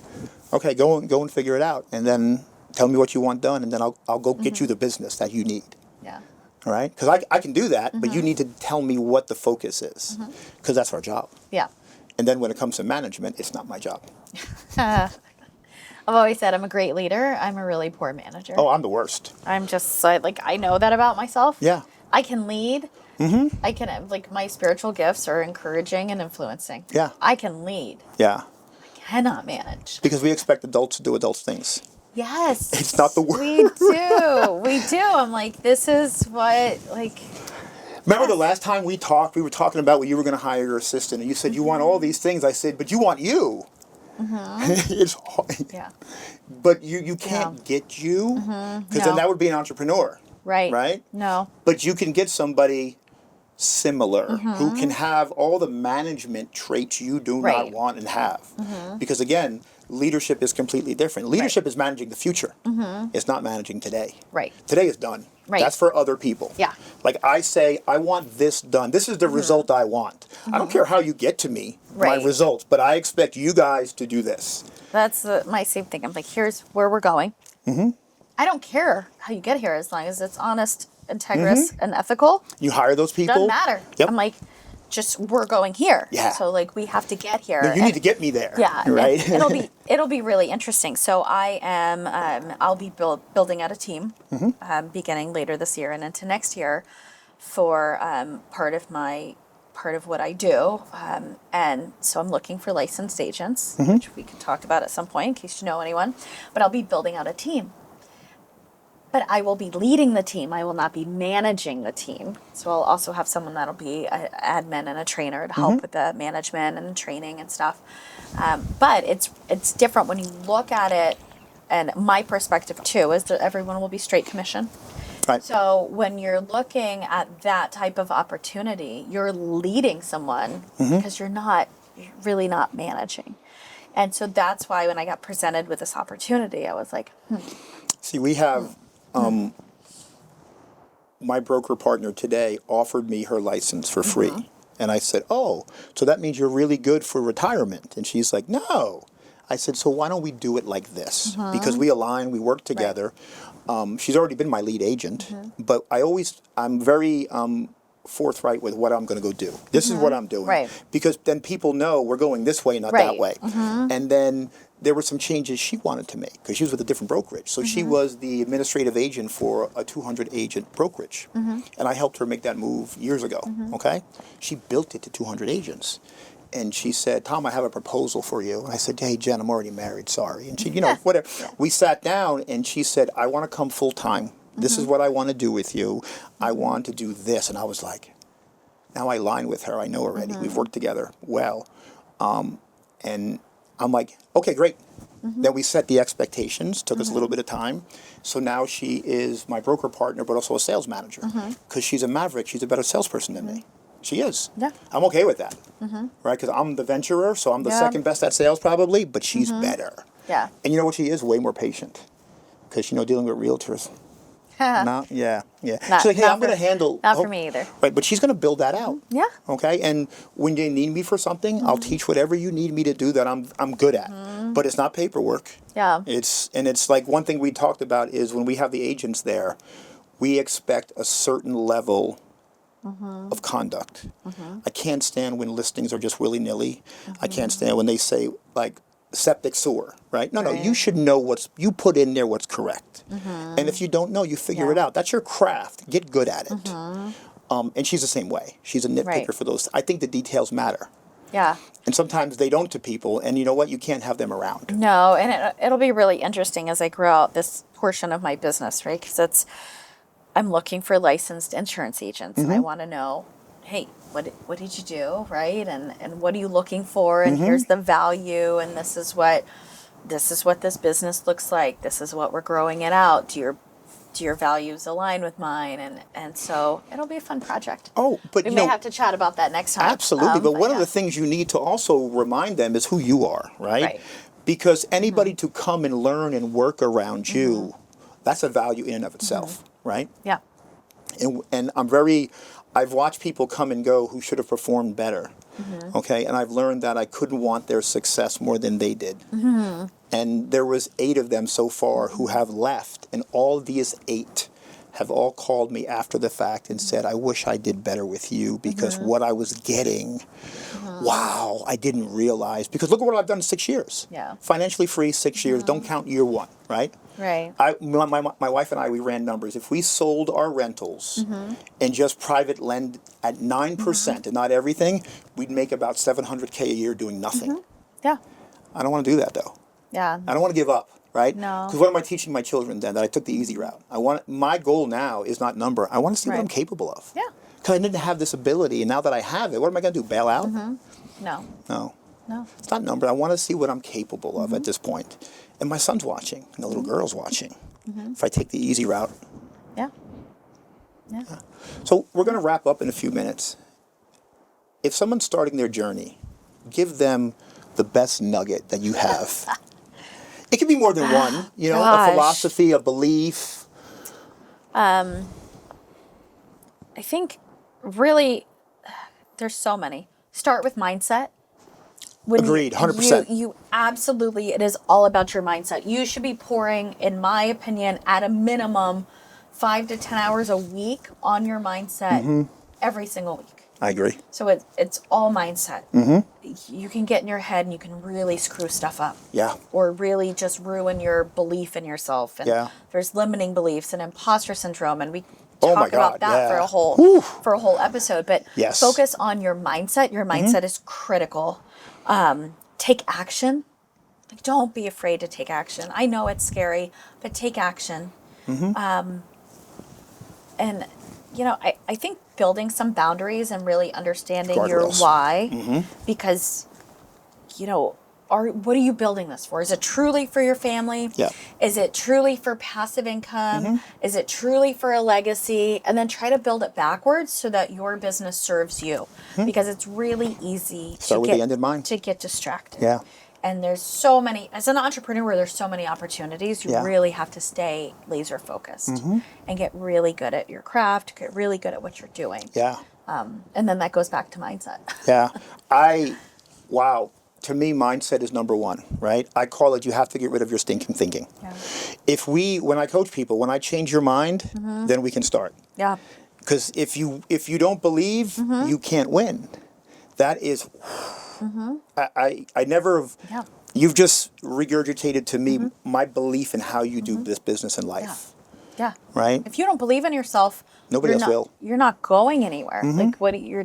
okay, go and figure it out. And then tell me what you want done, and then I'll go get you the business that you need. Yeah. All right? Because I can do that, but you need to tell me what the focus is. Because that's our job. Yeah. And then when it comes to management, it's not my job. I've always said I'm a great leader. I'm a really poor manager. Oh, I'm the worst. I'm just I know that about myself. Yeah. I can lead. I can, my spiritual gifts are encouraging and influencing. Yeah. I can lead. Yeah. I cannot manage. Because we expect adults to do adult things. Yes. It's not the word. We do. I'm like, this is what, like... Remember the last time we talked, we were talking about when you were going to hire your assistant, and you said, you want all these things. I said, but you want you. It's hard. Yeah. But you can't get you, because then that would be an entrepreneur. Right. Right? No. But you can get somebody similar who can have all the management traits you do not want and have. Because again, leadership is completely different. Leadership is managing the future. It's not managing today. Right. Today is done. Right. That's for other people. Yeah. Like I say, I want this done. This is the result I want. I don't care how you get to me, my results, but I expect you guys to do this. That's my same thing. I'm like, here's where we're going. I don't care how you get here as long as it's honest, integrous, and ethical. You hire those people. Doesn't matter. Yep. I'm like, just we're going here. Yeah. So like we have to get here. No, you need to get me there. Yeah. Right. It'll be really interesting. So I am I'll be building out a team beginning later this year and into next year for part of what I do. And so I'm looking for licensed agents, which we can talk about at some point in case you know anyone. But I'll be building out a team. But I will be leading the team. I will not be managing the team. So I'll also have someone that'll be an admin and a trainer to help with the management and training and stuff. But it's different when you look at it. And my perspective too is that everyone will be straight commission. Right. So when you're looking at that type of opportunity, you're leading someone because you're really not managing. And so that's why when I got presented with this opportunity, I was like, See, we have my broker partner today offered me her license for free. And I said, oh, so that means you're really good for retirement. And she's like, no. I said, so why don't we do it like this? Because we align, we work together. She's already been my lead agent, but I'm very forthright with what I'm going to go do. This is what I'm doing. Right. Because then people know we're going this way, not that way. And then there were some changes she wanted to make because she was with a different brokerage. So she was the administrative agent for a 200 agent brokerage. And I helped her make that move years ago. Okay. She built it to 200 agents. And she said, Tom, I have a proposal for you. And I said, hey, Jen, I'm already married. Sorry. And she, whatever. We sat down and she said, I want to come full time. This is what I want to do with you. I want to do this. And I was like, now I align with her. I know already. We've worked together well. And I'm like, okay, great. Then we set the expectations. Took us a little bit of time. So now she is my broker partner, but also a sales manager. Because she's a maverick. She's a better salesperson than me. She is. Yeah. I'm okay with that. Right? Because I'm the venturer, so I'm the second best at sales probably, but she's better. Yeah. And you know what she is? Way more patient. Because, dealing with realtors. She's like, hey, I'm going to handle. Not for me either. Right, but she's going to build that out. Yeah. Okay, and when you need me for something, I'll teach whatever you need me to do that I'm good at. But it's not paperwork. Yeah. It's like one thing we talked about is when we have the agents there, we expect a certain level of conduct. I can't stand when listings are just willy-nilly. I can't stand when they say like septic sewer, right? No, you should know you put in there what's correct. And if you don't know, you figure it out. That's your craft. Get good at it. And she's the same way. She's a nitpicker for those. I think the details matter. Yeah. And sometimes they don't to people, and you know what? You can't have them around. No, and it'll be really interesting as I grow out this portion of my business, right? Because I'm looking for licensed insurance agents, and I want to know, hey, what did you do, right? And what are you looking for? And here's the value, and this is what this business looks like. This is what we're growing it out. Do your values align with mine? And so it'll be a fun project. Oh, but we may have to chat about that next time. Absolutely, but one of the things you need to also remind them is who you are, right? Because anybody to come and learn and work around you, that's a value in and of itself. Right? Yeah. And I've watched people come and go who should have performed better. Okay? And I've learned that I couldn't want their success more than they did. And there was 8 of them so far who have left. And all these 8 have all called me after the fact and said, I wish I did better with you because what I was getting, wow, I didn't realize. Because look at what I've done in 6 years. Yeah. Financially free, 6 years. Don't count year 1, right? Right. My wife and I, we ran numbers. If we sold our rentals and just private lend at 9% and not everything, we'd make about $700K a year doing nothing. Yeah. I don't want to do that though. Yeah. I don't want to give up. right? No. Because what am I teaching my children then? That I took the easy route. My goal now is not number. I want to see what I'm capable of. Yeah. Because I didn't have this ability, and now that I have it, what am I going to do? Bail out? No. No. No. It's not number. I want to see what I'm capable of at this point. And my son's watching, and the little girl's watching. If I take the easy route. Yeah. Yeah. So we're going to wrap up in a few minutes. If someone's starting their journey, give them the best nugget that you have. It could be more than one, you know, a philosophy, a belief. I think really there's so many. Start with mindset. Agreed, 100%. You absolutely, it is all about your mindset. You should be pouring, in my opinion, at a minimum 5 to 10 hours a week on your mindset every single week. I agree. So it's all mindset. You can get in your head and you can really screw stuff up. Yeah. Or really just ruin your belief in yourself. And there's limiting beliefs and imposter syndrome, and we talk about that for a whole episode. But focus on your mindset. Your mindset is critical. Take action. Like, don't be afraid to take action. I know it's scary, but take action. And you know, I think building some boundaries and really understanding your why, because, you know, what are you building this for? Is it truly for your family? Yeah. Is it truly for passive income? Is it truly for a legacy? And then try to build it backwards so that your business serves you, because it's really easy to get distracted. Yeah. And there's so many, as an entrepreneur, there's so many opportunities. You really have to stay laser focused and get really good at your craft, get really good at what you're doing. Yeah. And then that goes back to mindset. Yeah. To me, mindset is number one, right? I call it, you have to get rid of your stinking thinking. Yeah. When I coach people, when I change your mind, then we can start. Yeah. Because if you don't believe, you can't win. That is... I never have, you've just regurgitated to me my belief in how you do this business and life. Yeah. Right? If you don't believe in yourself, nobody else will. You're not going anywhere. Like, you're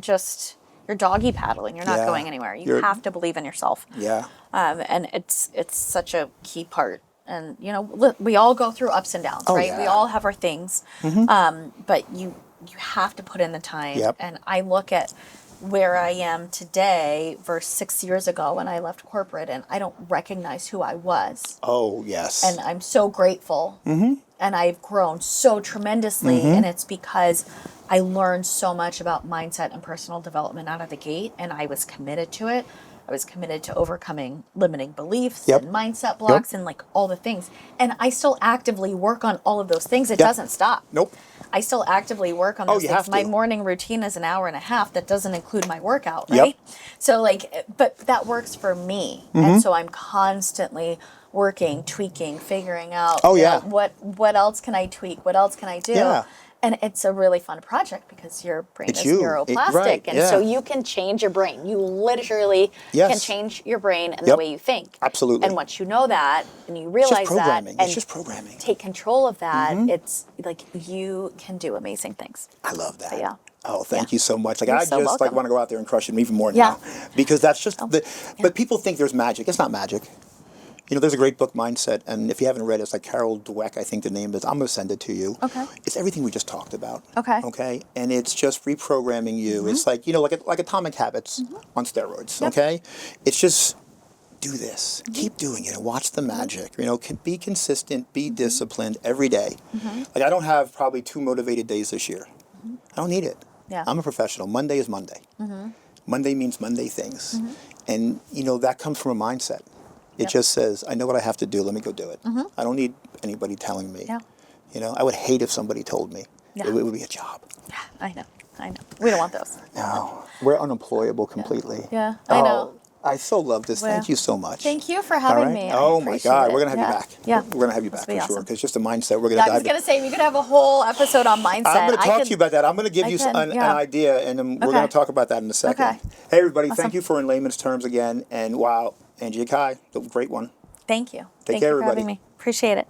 doggy paddling. You're not going anywhere. You have to believe in yourself. Yeah. And it's such a key part. And, you know, we all go through ups and downs, right? Yeah. We all have our things. But you have to put in the time. Yep. And I look at where I am today versus 6 years ago when I left corporate, and I don't recognize who I was. Oh, yes. And I'm so grateful. And I've grown so tremendously. And it's because I learned so much about mindset and personal development out of the gate, and I was committed to it. I was committed to overcoming limiting beliefs and mindset blocks and like all the things. And I still actively work on all of those things. It doesn't stop. Nope. I still actively work on those things. Have to. My morning routine is an hour and a half. That doesn't include my workout, right? So but that works for me. And so I'm constantly working, tweaking, figuring out what else can I tweak? What else can I do? Yeah. And it's a really fun project because your brain is neuroplastic. And so you can change your brain. You literally can change your brain and the way you think. Absolutely. And once you know that and you realize that and it's just programming. Take control of that, it's like you can do amazing things. I love that. Yeah. Oh, thank you so much. Like, You're I so just welcome. want to go out there and crush it even more now. Because that's just but people think there's magic. It's not magic. You know, there's a great book, Mindset, and if you haven't read it, it's like Carol Dweck, I think the name is. I'm going to send it to you. Okay. It's everything we just talked about. Okay. Okay? And it's just reprogramming you. It's like, you know, like Atomic Habits on steroids, okay? It's just do this. Keep doing it and watch the magic. You know, be consistent, be disciplined every day. Like, I don't have probably 2 motivated days this year. I don't need it. Yeah. I'm a professional. Monday is Monday. Monday means Monday things. And, you know, that comes from a mindset. It just says, I know what I have to do. Let me go do it. I don't need anybody telling me. Yeah. You know, I would hate if somebody told me. It would be a job. Yeah, I know. We don't want those. No, we're unemployable completely. Yeah, I know. I so love this. Well, thank you so much. Thank you for having me. Oh my God, we're gonna have you back. Yeah, we're gonna have you back for sure. Because just the mindset, we're gonna. I was gonna say we could have a whole episode on mindset. I'm gonna talk to you about that. I'm gonna give you an idea, and then we're gonna talk about that in a second. Okay. Hey everybody, thank you for In Layman's Terms again, and wow, Angie Aki, the great one. Thank you. Take care, for everybody. having me. Appreciate it.